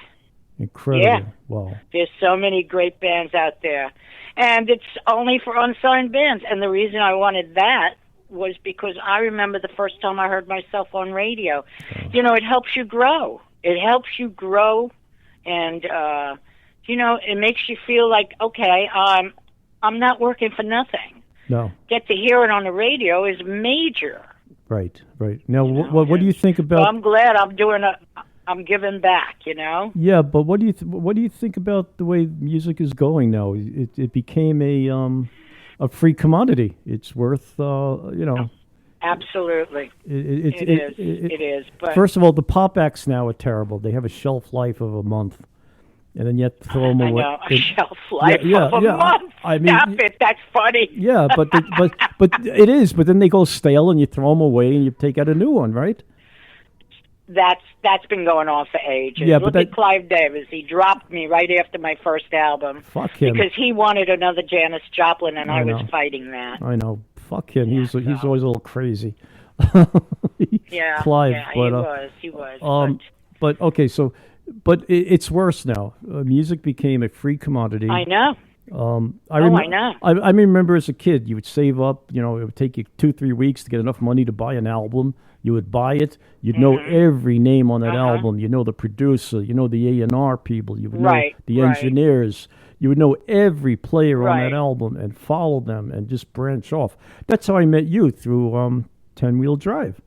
[SPEAKER 3] Incredible.
[SPEAKER 2] Yeah.
[SPEAKER 3] Wow.
[SPEAKER 2] There's so many great bands out there. And it's only for unsigned bands. And the reason I wanted that was because I remember the first time I heard myself on radio. Oh. It helps you grow. And, it makes you feel like, okay, I'm not working for nothing.
[SPEAKER 3] No.
[SPEAKER 2] Get to hear it on the radio is major.
[SPEAKER 3] Right. Now, what do you think about...
[SPEAKER 2] So I'm glad I'm giving back,
[SPEAKER 3] Yeah, but what do you think about the way music is going now? It became a free commodity. It's worth
[SPEAKER 2] Absolutely. It is. But
[SPEAKER 3] first of all, the pop acts now are terrible. They have a shelf life of a month, and then you have to throw them away.
[SPEAKER 2] I know, a shelf life of a month. I mean, stop it. That's funny.
[SPEAKER 3] Yeah, but it is. But then they go stale, and you throw them away, and you take out a new one, right?
[SPEAKER 2] That's been going on for ages.
[SPEAKER 3] Yeah,
[SPEAKER 2] Look at Clive Davis. He dropped me right after my first album.
[SPEAKER 3] Fuck him.
[SPEAKER 2] Because he wanted another Janis Joplin, and I was fighting that.
[SPEAKER 3] I know. Fuck him. Yeah, he's always a little crazy.
[SPEAKER 2] Yeah,
[SPEAKER 3] Clive.
[SPEAKER 2] Yeah,
[SPEAKER 3] but,
[SPEAKER 2] he was.
[SPEAKER 3] But okay, so, but it's worse now. Music became a free commodity.
[SPEAKER 2] I know.
[SPEAKER 3] I know. I remember as a kid, you would save up. It would take you 2-3 weeks to get enough money to buy an album. You would buy it. You'd know every name on that album. You know the producer. You know the A&R people. You would know the engineers. You would know every player on that album and follow them and just branch off. That's how I met you through 10 Wheel Drive.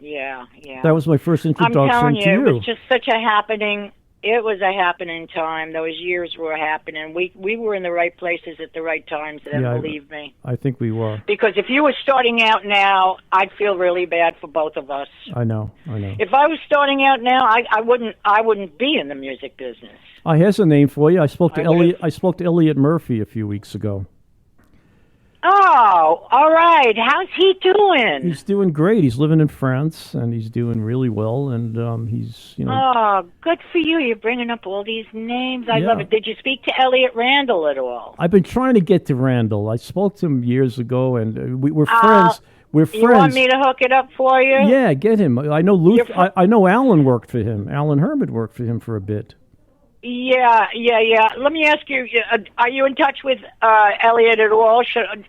[SPEAKER 2] Yeah.
[SPEAKER 3] That was my first introduction
[SPEAKER 2] I'm telling you,
[SPEAKER 3] to you.
[SPEAKER 2] It was just such a happening. It was a happening time. Those years were happening. We were in the right places at the right times, and believe me.
[SPEAKER 3] I think we were.
[SPEAKER 2] Because if you were starting out now, I'd feel really bad for both of us.
[SPEAKER 3] I know.
[SPEAKER 2] If I was starting out now, I wouldn't be in the music business.
[SPEAKER 3] I has a name for you. I spoke to Elliot Murphy a few weeks ago.
[SPEAKER 2] Oh, all right. How's he doing?
[SPEAKER 3] He's doing great. He's living in France, and he's doing really well. And he's,
[SPEAKER 2] Oh, good for you. You're bringing up all these names. I love it. Did you speak to Elliot Randall at all?
[SPEAKER 3] I've been trying to get to Randall. I spoke to him years ago, and we're friends. We're friends.
[SPEAKER 2] You want me to hook it up for you?
[SPEAKER 3] Yeah, get him. I know Luke. I know Alan worked for him. Alan Herman worked for him for a bit.
[SPEAKER 2] Yeah. Let me ask you, are you in touch with Elliot at all?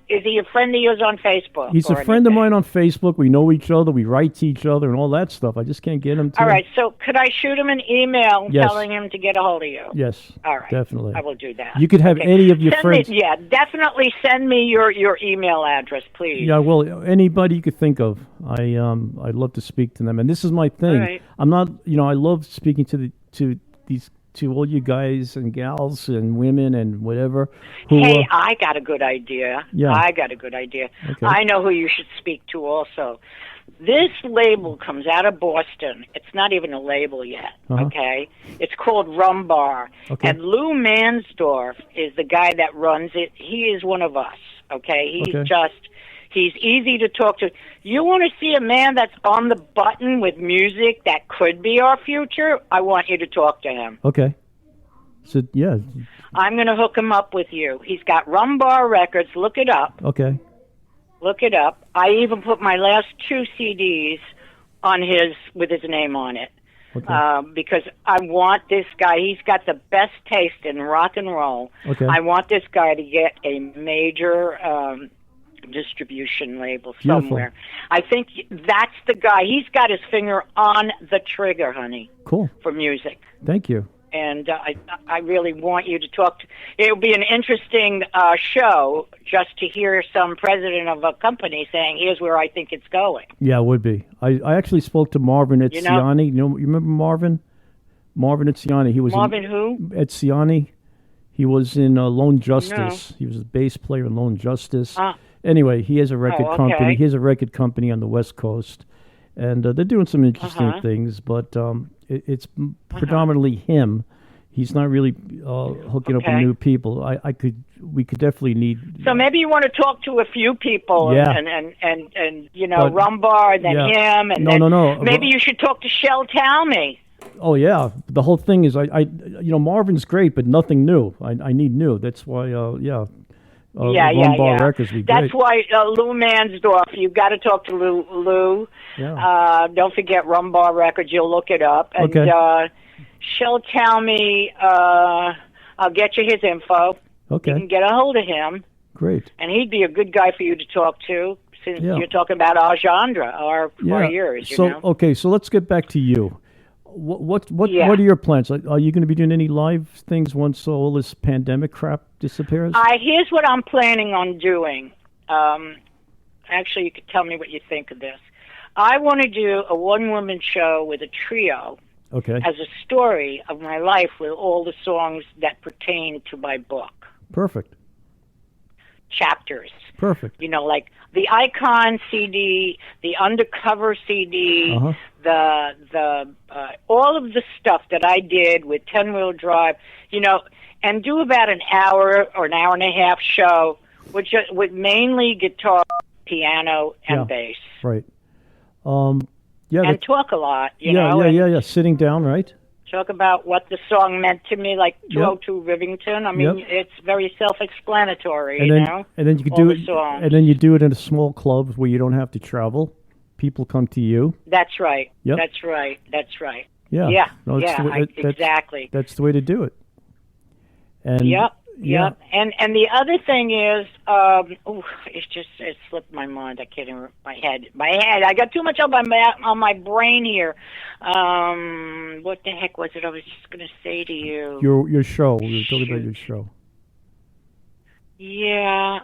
[SPEAKER 2] Is he a friend of yours on Facebook?
[SPEAKER 3] He's a friend of mine on Facebook. We know each other. We write to each other and all that stuff. I just can't get him to...
[SPEAKER 2] All right, so could I shoot him an email telling him to get a hold of you?
[SPEAKER 3] Yes,
[SPEAKER 2] all right,
[SPEAKER 3] definitely.
[SPEAKER 2] I will do that.
[SPEAKER 3] You could have any of your friends...
[SPEAKER 2] Definitely send me your email address, please.
[SPEAKER 3] Yeah, well, anybody you could think of. I'd love to speak to them. And this is my thing.
[SPEAKER 2] Right.
[SPEAKER 3] I'm not... I love speaking to all you guys and gals and women and whatever.
[SPEAKER 2] Hey, I got a good idea.
[SPEAKER 3] Yeah.
[SPEAKER 2] I got a good idea.
[SPEAKER 3] Okay.
[SPEAKER 2] I know who you should speak to also. This label comes out of Boston. It's not even a label yet, okay? It's called Rum Bar.
[SPEAKER 3] Okay.
[SPEAKER 2] And Lou Mansdorf is the guy that runs it. He is one of us, okay? He's easy to talk to. You want to see a man that's on the button with music that could be our future? I want you to talk to him.
[SPEAKER 3] Okay. So, yeah.
[SPEAKER 2] I'm going to hook him up with you. He's got Rum Bar Records. Look it up.
[SPEAKER 3] Okay.
[SPEAKER 2] Look it up. I even put my last 2 CDs on with his name on it.
[SPEAKER 3] Okay.
[SPEAKER 2] Because I want this guy. He's got the best taste in rock and roll.
[SPEAKER 3] Okay.
[SPEAKER 2] I want this guy to get a major... distribution label somewhere.
[SPEAKER 3] Beautiful.
[SPEAKER 2] I think that's the guy. He's got his finger on the trigger, honey.
[SPEAKER 3] Cool.
[SPEAKER 2] For music.
[SPEAKER 3] Thank you.
[SPEAKER 2] And I really want you to talk to... It'll be an interesting show just to hear some president of a company saying, here's where I think it's going.
[SPEAKER 3] Yeah, it would be. I actually spoke to Marvin Etziani. You remember Marvin? Marvin Etziani. He was
[SPEAKER 2] who?
[SPEAKER 3] Etziani. He was in Lone Justice. No. He was a bass player in Lone Justice. Anyway, he has a record company. He has a record company on the West Coast, and they're doing some interesting things. But it's predominantly him. He's not really hooking up with new people. We could definitely need.
[SPEAKER 2] So maybe you want to talk to a few people, and Rum Bar, then him, and
[SPEAKER 3] no.
[SPEAKER 2] Maybe you should talk to Shel Talmy.
[SPEAKER 3] Oh yeah, the whole thing is Marvin's great, but nothing new. I need new. That's why Rum Bar Records would be
[SPEAKER 2] That's
[SPEAKER 3] great.
[SPEAKER 2] why Lou Mansdorf. You've got to talk to Lou.
[SPEAKER 3] Yeah.
[SPEAKER 2] Don't forget Rum Bar Records. You'll look it up. And Shel Talmy, I'll get you his info.
[SPEAKER 3] Okay.
[SPEAKER 2] You can get a hold of him.
[SPEAKER 3] Great.
[SPEAKER 2] And he'd be a good guy for you to talk to, since you're talking about our genre, our years.
[SPEAKER 3] Okay, so let's get back to you. What are your plans? Are you going to be doing any live things once all this pandemic crap disappears?
[SPEAKER 2] Here's what I'm planning on doing. Actually, you could tell me what you think of this. I want to do a one-woman show with a trio as a story of my life with all the songs that pertain to my book.
[SPEAKER 3] Perfect.
[SPEAKER 2] Chapters.
[SPEAKER 3] Perfect.
[SPEAKER 2] Like the Icon CD, the Undercover CD, the all of the stuff that I did with 10 Wheel Drive, and do about an hour or an hour and a half show with mainly guitar, piano, and bass.
[SPEAKER 3] Right.
[SPEAKER 2] And talk a lot,
[SPEAKER 3] Yeah. Sitting down, right?
[SPEAKER 2] Talk about what the song meant to me, like 202 Rivington. I mean, it's very self-explanatory,
[SPEAKER 3] And then you could do it. And then you do it in a small club where you don't have to travel. People come to you.
[SPEAKER 2] That's right.
[SPEAKER 3] Yep.
[SPEAKER 2] That's right.
[SPEAKER 3] Yeah.
[SPEAKER 2] Yeah.
[SPEAKER 3] No,
[SPEAKER 2] exactly.
[SPEAKER 3] That's the way to do it. And
[SPEAKER 2] Yep. And the other thing is, it slipped my mind. I can't even, my head. I got too much on my brain here. What the heck was it I was just going to say to you?
[SPEAKER 3] Your show. We were talking about your show.
[SPEAKER 2] Yeah.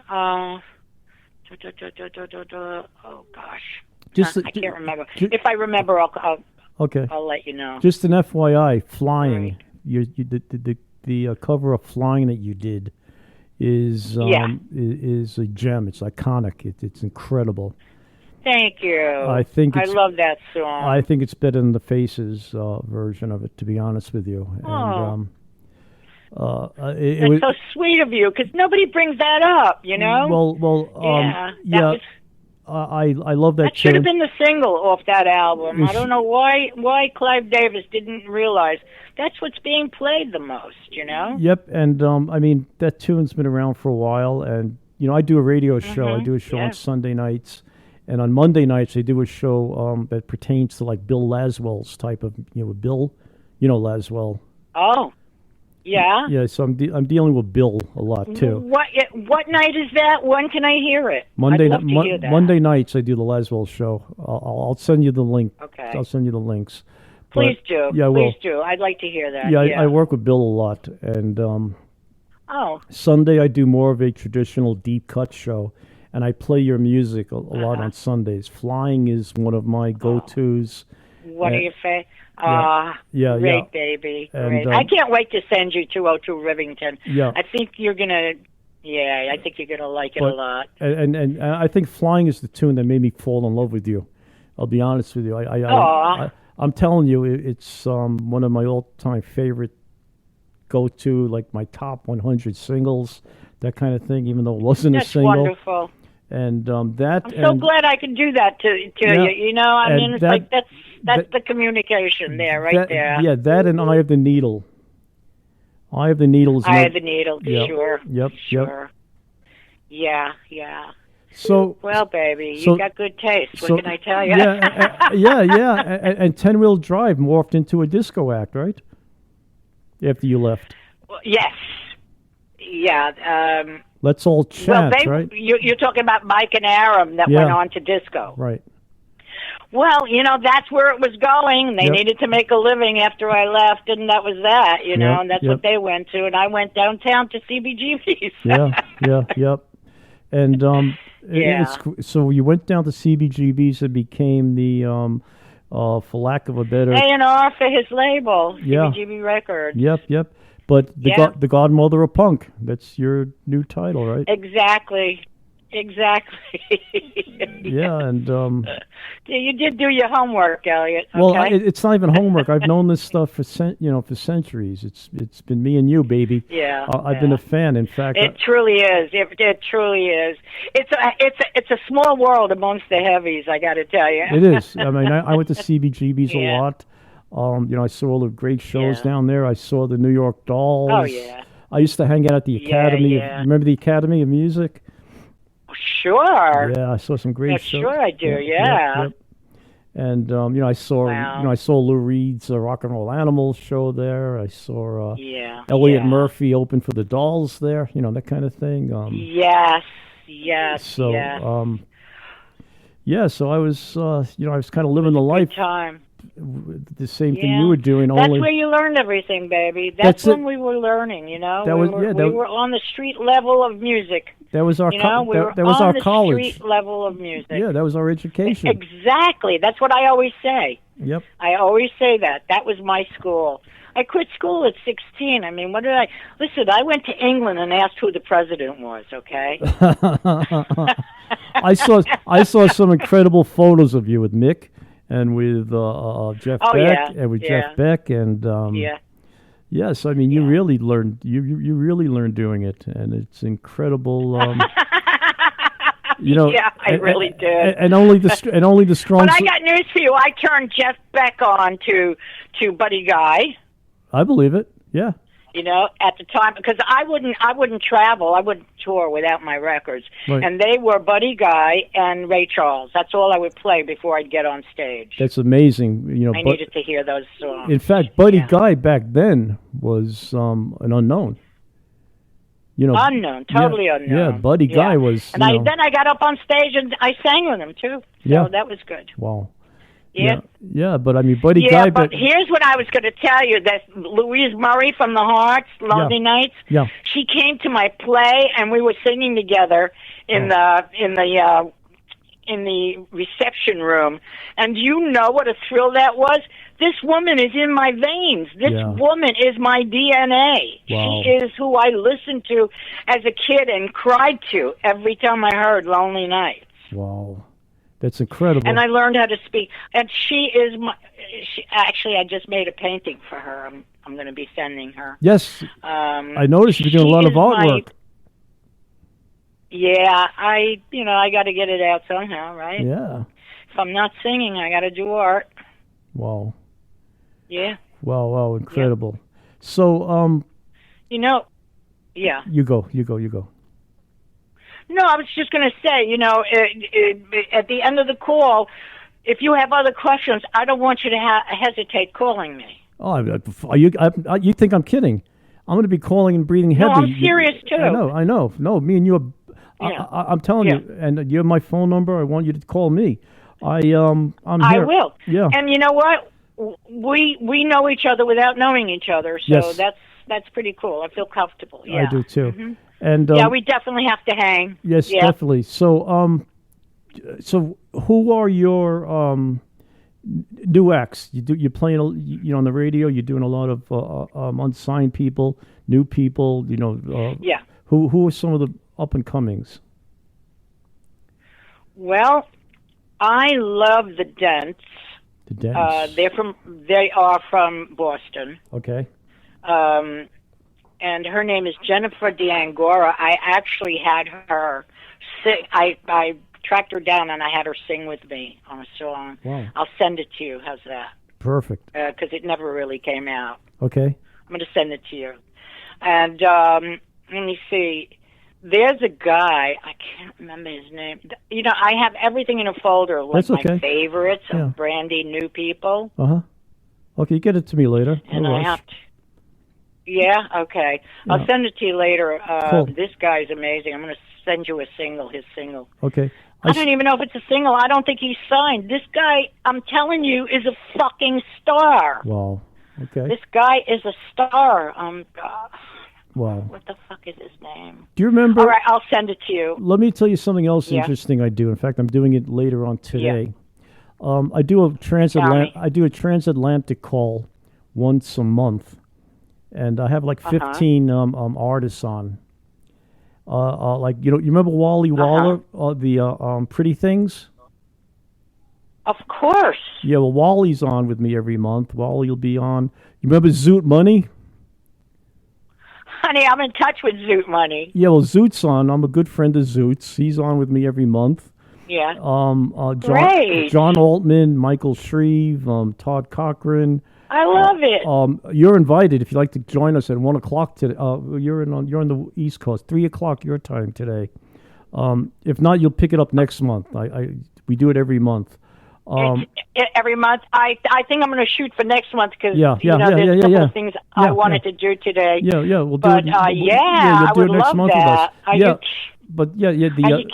[SPEAKER 2] Oh gosh. I can't remember. If I remember, I'll let you know.
[SPEAKER 3] Just an FYI, Flying. Right. The cover of Flying that you did is a gem. It's iconic. It's incredible.
[SPEAKER 2] Thank you.
[SPEAKER 3] I love
[SPEAKER 2] that song.
[SPEAKER 3] I think it's better than the Faces version of it, to be honest with you.
[SPEAKER 2] That's so sweet of you, because nobody brings that up, you know?
[SPEAKER 3] Yeah. I love that.
[SPEAKER 2] That should have been the single off that album. I don't know why Clive Davis didn't realize that's what's being played the most, you know?
[SPEAKER 3] Yep, and I mean, that tune's been around for a while, and, you know, I do a radio show. I do a show on Sunday nights, and on Monday nights I do a show that pertains to, like, Bill Laswell's type of, you know, Bill, you know, Laswell.
[SPEAKER 2] Oh. Yeah.
[SPEAKER 3] Yeah, so I'm dealing with Bill a lot too.
[SPEAKER 2] What night is that? When can I hear it?
[SPEAKER 3] Monday.
[SPEAKER 2] I'd love to hear that.
[SPEAKER 3] Monday nights I do the Laswell show. I'll send you the link.
[SPEAKER 2] Okay.
[SPEAKER 3] I'll send you the links.
[SPEAKER 2] Please do.
[SPEAKER 3] Yeah,
[SPEAKER 2] Please do. I'd like to hear that.
[SPEAKER 3] Yeah, I work with Bill a lot, and
[SPEAKER 2] oh.
[SPEAKER 3] Sunday I do more of a traditional deep cut show, and I play your music a lot on Sundays. Flying is one of my go-tos.
[SPEAKER 2] What are your favorite? Great, baby. Great. I can't wait to send you 202 Rivington.
[SPEAKER 3] Yeah.
[SPEAKER 2] I think you're going to, I think you're going to like it a lot.
[SPEAKER 3] And I think Flying is the tune that made me fall in love with you. I'll be honest with you. I'm telling you, it's one of my all-time favorite go-to, like my top 100 singles, that kind of thing, even though it wasn't a single.
[SPEAKER 2] That's wonderful.
[SPEAKER 3] And
[SPEAKER 2] I'm so glad I can do that to you. You know, I mean, it's like that's the communication there, right there.
[SPEAKER 3] Yeah, that and Eye of the Needle. Eye of the Needle is.
[SPEAKER 2] Eye of the Needle, sure.
[SPEAKER 3] Yep.
[SPEAKER 2] Sure. Yeah.
[SPEAKER 3] So.
[SPEAKER 2] Well, baby, you got good taste. What can I tell you?
[SPEAKER 3] Yeah. And 10-Wheel Drive morphed into a disco act, right? After you left.
[SPEAKER 2] Well, yes. Yeah.
[SPEAKER 3] Let's All Chant, right?
[SPEAKER 2] You're talking about Mike and Aram that went on to disco.
[SPEAKER 3] Right.
[SPEAKER 2] Well, you know, that's where it was going. They needed to make a living after I left, and that was that, you know, and that's what they went to. And I went downtown to CBGB's.
[SPEAKER 3] Yep. And so you went down to CBGB's and became the, for lack of a better...
[SPEAKER 2] A&R for his label, CBGB Records.
[SPEAKER 3] Yep. But the godmother of punk, that's your new title, right?
[SPEAKER 2] Exactly.
[SPEAKER 3] Yeah, and
[SPEAKER 2] you did do your homework, Elliot. Okay?
[SPEAKER 3] Well, it's not even homework. I've known this stuff for centuries. It's been me and you, baby.
[SPEAKER 2] Yeah,
[SPEAKER 3] I've been a fan. In fact,
[SPEAKER 2] it truly is. It truly is. It's a small world amongst the heavies. I got to tell you.
[SPEAKER 3] It is. I mean, I went to CBGB's a lot. You know, I saw all the great shows down there. I saw the New York Dolls.
[SPEAKER 2] Oh yeah.
[SPEAKER 3] I used to hang out at the Academy. Remember the Academy of Music?
[SPEAKER 2] Sure.
[SPEAKER 3] Yeah, I saw some great shows.
[SPEAKER 2] Sure, I do. Yep.
[SPEAKER 3] And you know, I saw Lou Reed's Rock and Roll Animals show there. I saw Elliot Murphy open for the Dolls there. You know, that kind of thing.
[SPEAKER 2] Yes.
[SPEAKER 3] So so I was you know, I was kind of living the life.
[SPEAKER 2] Good time.
[SPEAKER 3] The same thing you were doing.
[SPEAKER 2] That's where you learned everything, baby. That's when we were learning. You know, we were on the street level of music.
[SPEAKER 3] That was our
[SPEAKER 2] we were
[SPEAKER 3] that was
[SPEAKER 2] on
[SPEAKER 3] our
[SPEAKER 2] the
[SPEAKER 3] college
[SPEAKER 2] street level of music.
[SPEAKER 3] Yeah, that was our education.
[SPEAKER 2] Exactly. That's what I always say.
[SPEAKER 3] Yep.
[SPEAKER 2] I always say that. That was my school. I quit school at 16. I mean, what did I... Listen, I went to England and asked who the president was, okay?
[SPEAKER 3] I saw some incredible photos of you with Mick and with Jeff Beck and with Jeff Beck and yes, I mean you really learned you really learned doing it, and it's incredible. You know,
[SPEAKER 2] I really did.
[SPEAKER 3] And only the strong.
[SPEAKER 2] But I got news for you. I turned Jeff Beck on to Buddy Guy.
[SPEAKER 3] I believe it. Yeah.
[SPEAKER 2] You know, at the time, because I wouldn't travel, I wouldn't tour without my records, and they were Buddy Guy and Ray Charles. That's all I would play before I'd get on stage.
[SPEAKER 3] That's amazing. You know,
[SPEAKER 2] I needed to hear those songs.
[SPEAKER 3] In fact, Buddy Guy back then was an unknown. You know,
[SPEAKER 2] totally unknown.
[SPEAKER 3] Yeah, Buddy Guy was.
[SPEAKER 2] And then I got up on stage and I sang with him too. So that was good.
[SPEAKER 3] Wow.
[SPEAKER 2] Yeah,
[SPEAKER 3] but I mean, Buddy Guy.
[SPEAKER 2] But here's what I was going to tell you: that Louise Murray from the Hearts, Lonely Nights.
[SPEAKER 3] Yeah.
[SPEAKER 2] She came to my play, and we were singing together in the reception room. And you know what a thrill that was. This woman is in my veins. This woman is my DNA.
[SPEAKER 3] Wow.
[SPEAKER 2] She is who I listened to as a kid and cried to every time I heard Lonely Nights.
[SPEAKER 3] Wow. That's incredible.
[SPEAKER 2] And I learned how to speak. And she is actually, I just made a painting for her. I'm going to be sending her.
[SPEAKER 3] Yes, I noticed you're doing a lot of artwork.
[SPEAKER 2] Yeah, I got to get it out somehow, right?
[SPEAKER 3] Yeah.
[SPEAKER 2] If I'm not singing, I got to do art.
[SPEAKER 3] Wow.
[SPEAKER 2] Yeah.
[SPEAKER 3] Wow, incredible. Yeah. So,
[SPEAKER 2] yeah.
[SPEAKER 3] You go.
[SPEAKER 2] No, I was just going to say, at the end of the call, if you have other questions, I don't want you to hesitate calling me.
[SPEAKER 3] Oh, you think I'm kidding? I'm going to be calling and breathing heavy.
[SPEAKER 2] No, I'm serious too.
[SPEAKER 3] I know. No, me and you are. Yeah. I'm telling you, and you have my phone number. I want you to call me. I'm here.
[SPEAKER 2] I will.
[SPEAKER 3] Yeah.
[SPEAKER 2] And you know what? We know each other without knowing each other, so
[SPEAKER 3] yes.
[SPEAKER 2] that's pretty cool. I feel comfortable. Yeah.
[SPEAKER 3] I do too.
[SPEAKER 2] Mm-hmm.
[SPEAKER 3] And
[SPEAKER 2] we definitely have to hang.
[SPEAKER 3] Yes, definitely. So so who are your new acts? You're playing on the radio. You're doing a lot of unsigned people, new people.
[SPEAKER 2] Yeah.
[SPEAKER 3] Who are some of the up and comings?
[SPEAKER 2] Well, I love the Dents.
[SPEAKER 3] The Dents.
[SPEAKER 2] They are from Boston.
[SPEAKER 3] Okay.
[SPEAKER 2] And her name is Jennifer D'Angora. I actually had her sing. I tracked her down and I had her sing with me on a song.
[SPEAKER 3] Wow.
[SPEAKER 2] I'll send it to you. How's that?
[SPEAKER 3] Perfect.
[SPEAKER 2] Because it never really came out.
[SPEAKER 3] Okay.
[SPEAKER 2] I'm going to send it to you. And let me see. There's a guy, I can't remember his name. I have everything in a folder, like my favorites of brandy new people.
[SPEAKER 3] Uh-huh. Okay, get it to me later.
[SPEAKER 2] And I have to. Yeah, okay. Yeah. I'll send it to you later.
[SPEAKER 3] Cool.
[SPEAKER 2] This guy's amazing. I'm going to send you his single.
[SPEAKER 3] Okay.
[SPEAKER 2] I don't even know if it's a single. I don't think he's signed. This guy, I'm telling you, is a fucking star.
[SPEAKER 3] Wow. Okay.
[SPEAKER 2] This guy is a star.
[SPEAKER 3] Wow.
[SPEAKER 2] What the fuck is his name?
[SPEAKER 3] Do you remember?
[SPEAKER 2] All right, I'll send it to you.
[SPEAKER 3] Let me tell you something else interesting I do. In fact, I'm doing it later on today. Yeah. I do a transatlantic call once a month, and I have like 15 artists on. You remember Wally Waller, the Pretty Things?
[SPEAKER 2] Of course.
[SPEAKER 3] Yeah, well, Wally's on with me every month. Wally will be on. You remember Zoot Money?
[SPEAKER 2] Honey, I'm in touch with Zoot Money.
[SPEAKER 3] Yeah, well, Zoot's on. I'm a good friend of Zoot's. He's on with me every month.
[SPEAKER 2] Yeah.
[SPEAKER 3] Great. John Altman, Michael Shreve, Todd Cochran.
[SPEAKER 2] I love it.
[SPEAKER 3] You're invited if you'd like to join us at 1:00 today. You're on the East Coast, 3:00 your time today. If not, you'll pick it up next month. We do it every month.
[SPEAKER 2] Every month. I think I'm going to shoot for next month because there's a couple of things I wanted to do today.
[SPEAKER 3] Yeah, we'll do
[SPEAKER 2] it.
[SPEAKER 3] But
[SPEAKER 2] I would love that. Are you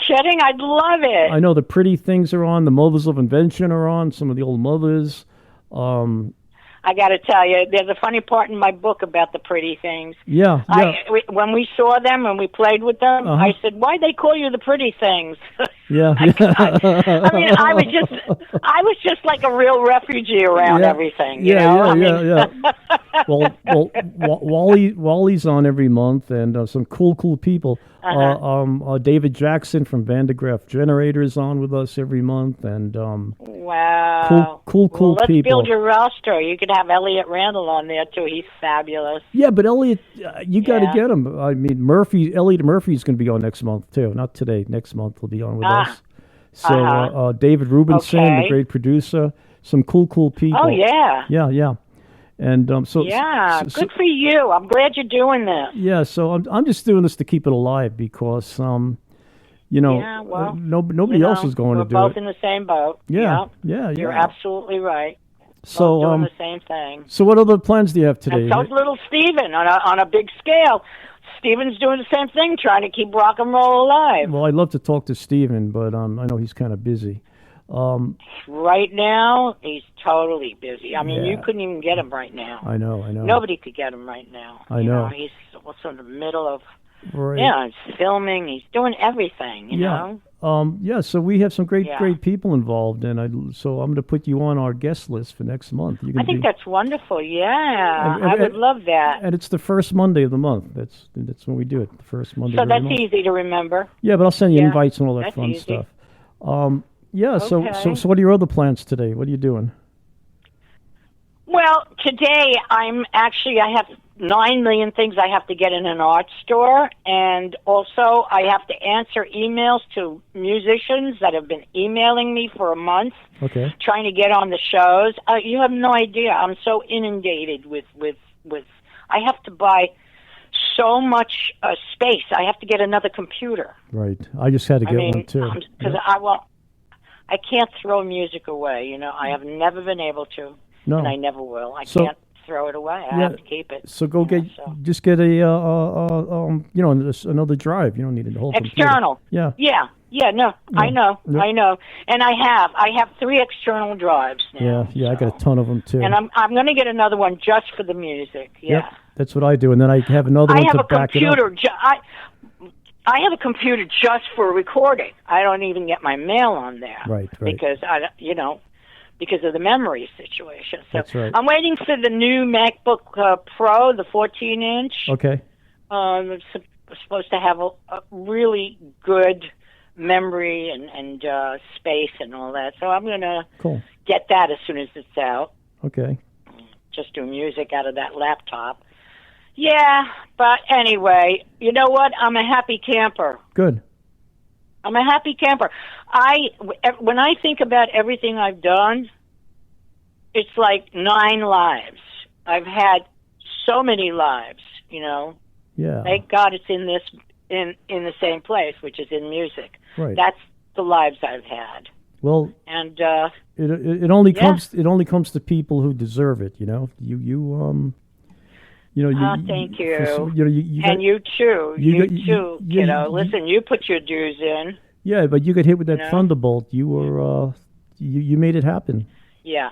[SPEAKER 2] kidding? I'd love it.
[SPEAKER 3] I know the Pretty Things are on. The Mothers of Invention are on. Some of the old mothers.
[SPEAKER 2] I got to tell you, there's a funny part in my book about the Pretty Things.
[SPEAKER 3] Yeah.
[SPEAKER 2] When we saw them, when we played with them, I said, "Why'd they call you the Pretty Things?"
[SPEAKER 3] Yeah.
[SPEAKER 2] I mean, I was just like a real refugee around everything.
[SPEAKER 3] Yeah. Well, Wally's on every month, and some cool people. David Jackson from Vandegraaff Generator is on with us every month, and
[SPEAKER 2] wow,
[SPEAKER 3] cool
[SPEAKER 2] well, let's
[SPEAKER 3] people.
[SPEAKER 2] Build your roster. You could have Elliot Randall on there too. He's fabulous.
[SPEAKER 3] Yeah, but Elliot, you got to get him. I mean, Elliot Murphy's going to be on next month too. Not today. Next month he'll be on with us. So David Rubinson, the great producer, some cool people.
[SPEAKER 2] Oh yeah.
[SPEAKER 3] Yeah. And
[SPEAKER 2] good for you. I'm glad you're doing this.
[SPEAKER 3] Yeah, so I'm just doing this to keep it alive because nobody else is going to do it.
[SPEAKER 2] We're both in the same boat.
[SPEAKER 3] Yeah.
[SPEAKER 2] You're absolutely right.
[SPEAKER 3] So
[SPEAKER 2] both doing the same thing.
[SPEAKER 3] So what other plans do you have today?
[SPEAKER 2] And so's little Steven on a big scale. Steven's doing the same thing, trying to keep rock and roll alive.
[SPEAKER 3] Well, I'd love to talk to Steven, but I know he's kind of busy.
[SPEAKER 2] Right now, he's totally busy. I mean, you couldn't even get him right now.
[SPEAKER 3] I know.
[SPEAKER 2] Nobody could get him right now.
[SPEAKER 3] I know.
[SPEAKER 2] He's also in the middle of,
[SPEAKER 3] right.
[SPEAKER 2] He's filming. He's doing everything, you know?
[SPEAKER 3] So we have some great people involved, and so I'm going to put you on our guest list for next month.
[SPEAKER 2] I think that's wonderful. Yeah, I would love that.
[SPEAKER 3] And it's the first Monday of the month. That's when we do it. The first Monday.
[SPEAKER 2] So
[SPEAKER 3] of the
[SPEAKER 2] that's
[SPEAKER 3] month.
[SPEAKER 2] easy to remember.
[SPEAKER 3] Yeah, but I'll send you invites and all that
[SPEAKER 2] that's
[SPEAKER 3] fun
[SPEAKER 2] easy.
[SPEAKER 3] stuff. So what are your other plans today? What are you doing?
[SPEAKER 2] Well, today I have 9 million things I have to get in an art store, and also I have to answer emails to musicians that have been emailing me for a month, trying to get on the shows. You have no idea. I'm so inundated with. I have to buy so much space. I have to get another computer.
[SPEAKER 3] Right. I just had to get one too.
[SPEAKER 2] Because I can't throw music away. I have never been able to, and I never will. I can't throw it away. I have to keep it.
[SPEAKER 3] So just get a another drive. You don't need a whole
[SPEAKER 2] external.
[SPEAKER 3] Computer.
[SPEAKER 2] Yeah. No, I know, and I have 3 external drives now.
[SPEAKER 3] I got a ton of them too.
[SPEAKER 2] And I'm going to get another one just for the music. Yeah,
[SPEAKER 3] yep, that's what I do, and then I have another one to back it up.
[SPEAKER 2] I have a computer just for recording. I don't even get my mail on there,
[SPEAKER 3] right?
[SPEAKER 2] Because because of the memory situation. So
[SPEAKER 3] that's right.
[SPEAKER 2] I'm waiting for the new MacBook Pro, the 14-inch.
[SPEAKER 3] Okay.
[SPEAKER 2] It's supposed to have a really good memory and space and all that. So I'm going to get that as soon as it's out.
[SPEAKER 3] Okay.
[SPEAKER 2] Just do music out of that laptop. Yeah, but anyway, you know what? I'm a happy camper.
[SPEAKER 3] Good.
[SPEAKER 2] I'm a happy camper. When I think about everything I've done, it's like 9 lives. I've had so many lives,
[SPEAKER 3] Yeah.
[SPEAKER 2] Thank God it's in the same place, which is in music.
[SPEAKER 3] Right.
[SPEAKER 2] That's the lives I've had.
[SPEAKER 3] Well,
[SPEAKER 2] and
[SPEAKER 3] it only comes to people who deserve it.
[SPEAKER 2] thank you. And you too. Listen, you put your dues in.
[SPEAKER 3] Yeah, but you got hit with that thunderbolt. You were you made it happen.
[SPEAKER 2] Yeah.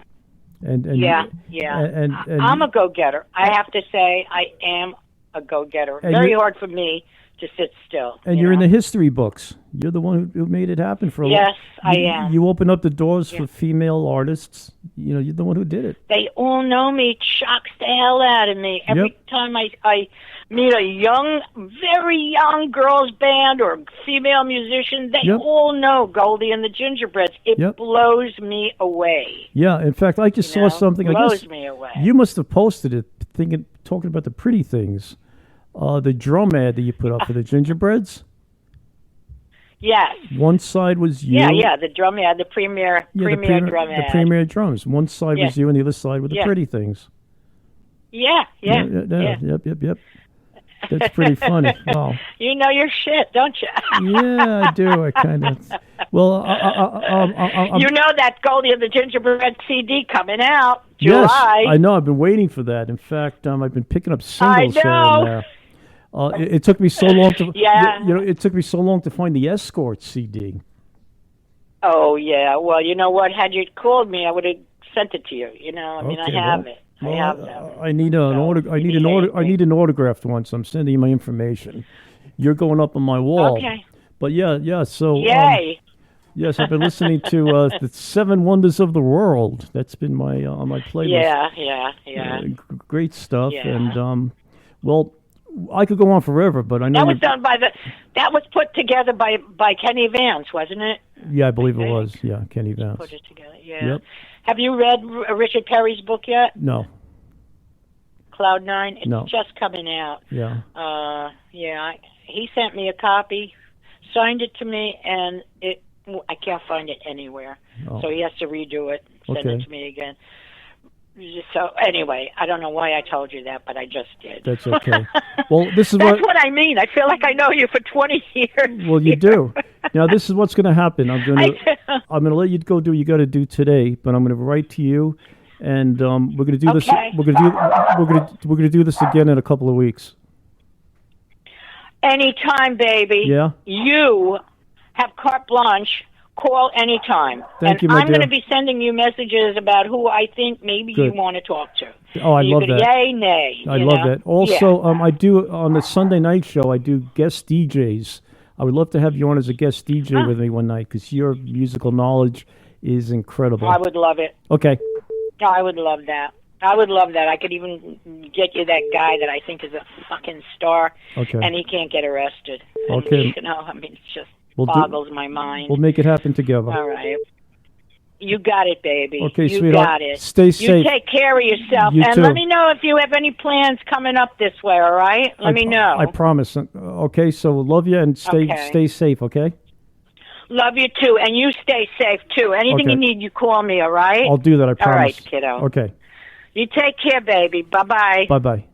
[SPEAKER 3] And
[SPEAKER 2] I'm a go-getter. I have to say, I am a go-getter. Very hard for me to sit still.
[SPEAKER 3] And you're in the history books. You're the one who made it happen for a
[SPEAKER 2] Yes, I am.
[SPEAKER 3] You opened up the doors for female artists. You're the one who did it.
[SPEAKER 2] They all know me. Shocks the hell out of me. Every time I meet a very young girls band or female musician, they all know Goldie and the Gingerbreads. It blows me away.
[SPEAKER 3] Yeah, in fact, I just saw something.
[SPEAKER 2] Blows me away.
[SPEAKER 3] You must have posted it, talking about the pretty things. The drum ad that you put up for the Gingerbreads.
[SPEAKER 2] Yes.
[SPEAKER 3] One side was you.
[SPEAKER 2] Yeah, the drum ad, the premier drum ad.
[SPEAKER 3] The premier drums. One side was you, and the other side were the pretty things.
[SPEAKER 2] Yep.
[SPEAKER 3] That's pretty funny. Wow.
[SPEAKER 2] You know your shit, don't you?
[SPEAKER 3] Yeah, I do. I kind of. Well,
[SPEAKER 2] you know that Goldie and the Gingerbread CD coming out July.
[SPEAKER 3] Yes, I know. I've been waiting for that. In fact, I've been picking up singles here and there. It took me so long to. It took me so long to find the Escorts CD.
[SPEAKER 2] Oh yeah. Well, you know what? Had you called me, I would have sent it to you. I have it. I have them.
[SPEAKER 3] I need I need an autographed one, so I'm sending you my information. You're going up on my wall.
[SPEAKER 2] Okay.
[SPEAKER 3] But yeah. So.
[SPEAKER 2] Yay.
[SPEAKER 3] Yes, I've been listening to the 7 Wonders of the World. That's been my on my playlist.
[SPEAKER 2] Yeah.
[SPEAKER 3] Great stuff, and well, I could go on forever, but I know
[SPEAKER 2] that was done by that was put together by Kenny Vance, wasn't it?
[SPEAKER 3] Yeah, I believe it was. Yeah, Kenny Vance.
[SPEAKER 2] Put it together. Yeah.
[SPEAKER 3] Yep.
[SPEAKER 2] Have you read Richard Perry's book yet?
[SPEAKER 3] No.
[SPEAKER 2] Cloud 9. It's just coming out.
[SPEAKER 3] Yeah.
[SPEAKER 2] He sent me a copy, signed it to me, and I can't find it anywhere.
[SPEAKER 3] Oh.
[SPEAKER 2] So he has to redo it, send it to me again. So anyway, I don't know why I told you that, but I just did.
[SPEAKER 3] That's okay. Well, this is
[SPEAKER 2] That's what I mean. I feel like I know you for 20 years.
[SPEAKER 3] Well, you do. Now, this is what's going to happen. I'm going to let you go do what you got to do today, but I'm going to write to you, and we're going to do this. We're going to do this again in a couple of weeks.
[SPEAKER 2] Anytime, baby.
[SPEAKER 3] Yeah.
[SPEAKER 2] You have carte blanche. Call anytime.
[SPEAKER 3] Thank you, my
[SPEAKER 2] I'm
[SPEAKER 3] dear.
[SPEAKER 2] going to be sending you messages about who I think maybe you want to talk to.
[SPEAKER 3] Oh, I love that.
[SPEAKER 2] Yay, nay.
[SPEAKER 3] I love that. Also, I do on the Sunday night show. I do guest DJs. I would love to have you on as a guest DJ with me one night because your musical knowledge is incredible.
[SPEAKER 2] I would love it.
[SPEAKER 3] Okay.
[SPEAKER 2] I would love that. I could even get you that guy that I think is a fucking star, and he can't get arrested.
[SPEAKER 3] Okay.
[SPEAKER 2] It's just boggles my mind.
[SPEAKER 3] We'll make it happen together.
[SPEAKER 2] All right. You got it, baby.
[SPEAKER 3] Okay,
[SPEAKER 2] you
[SPEAKER 3] sweetheart.
[SPEAKER 2] got it.
[SPEAKER 3] Stay safe.
[SPEAKER 2] You take care of yourself.
[SPEAKER 3] You
[SPEAKER 2] and
[SPEAKER 3] too.
[SPEAKER 2] let me know if you have any plans coming up this way, all right? Let me know.
[SPEAKER 3] I promise. Okay, so love you and stay safe, okay?
[SPEAKER 2] Love you, too. And you stay safe, too. Anything you need, you call me, all right?
[SPEAKER 3] I'll do that, I promise.
[SPEAKER 2] All right, kiddo.
[SPEAKER 3] Okay.
[SPEAKER 2] You take care, baby. Bye-bye.
[SPEAKER 3] Bye-bye.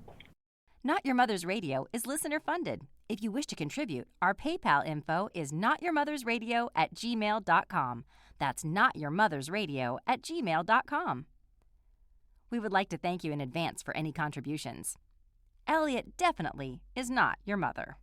[SPEAKER 4] Not Your Mother's Radio is listener-funded. If you wish to contribute, our PayPal info is notyourmothersradio@gmail.com. That's notyourmothersradio@gmail.com. We would like to thank you in advance for any contributions. Elliot definitely is not your mother.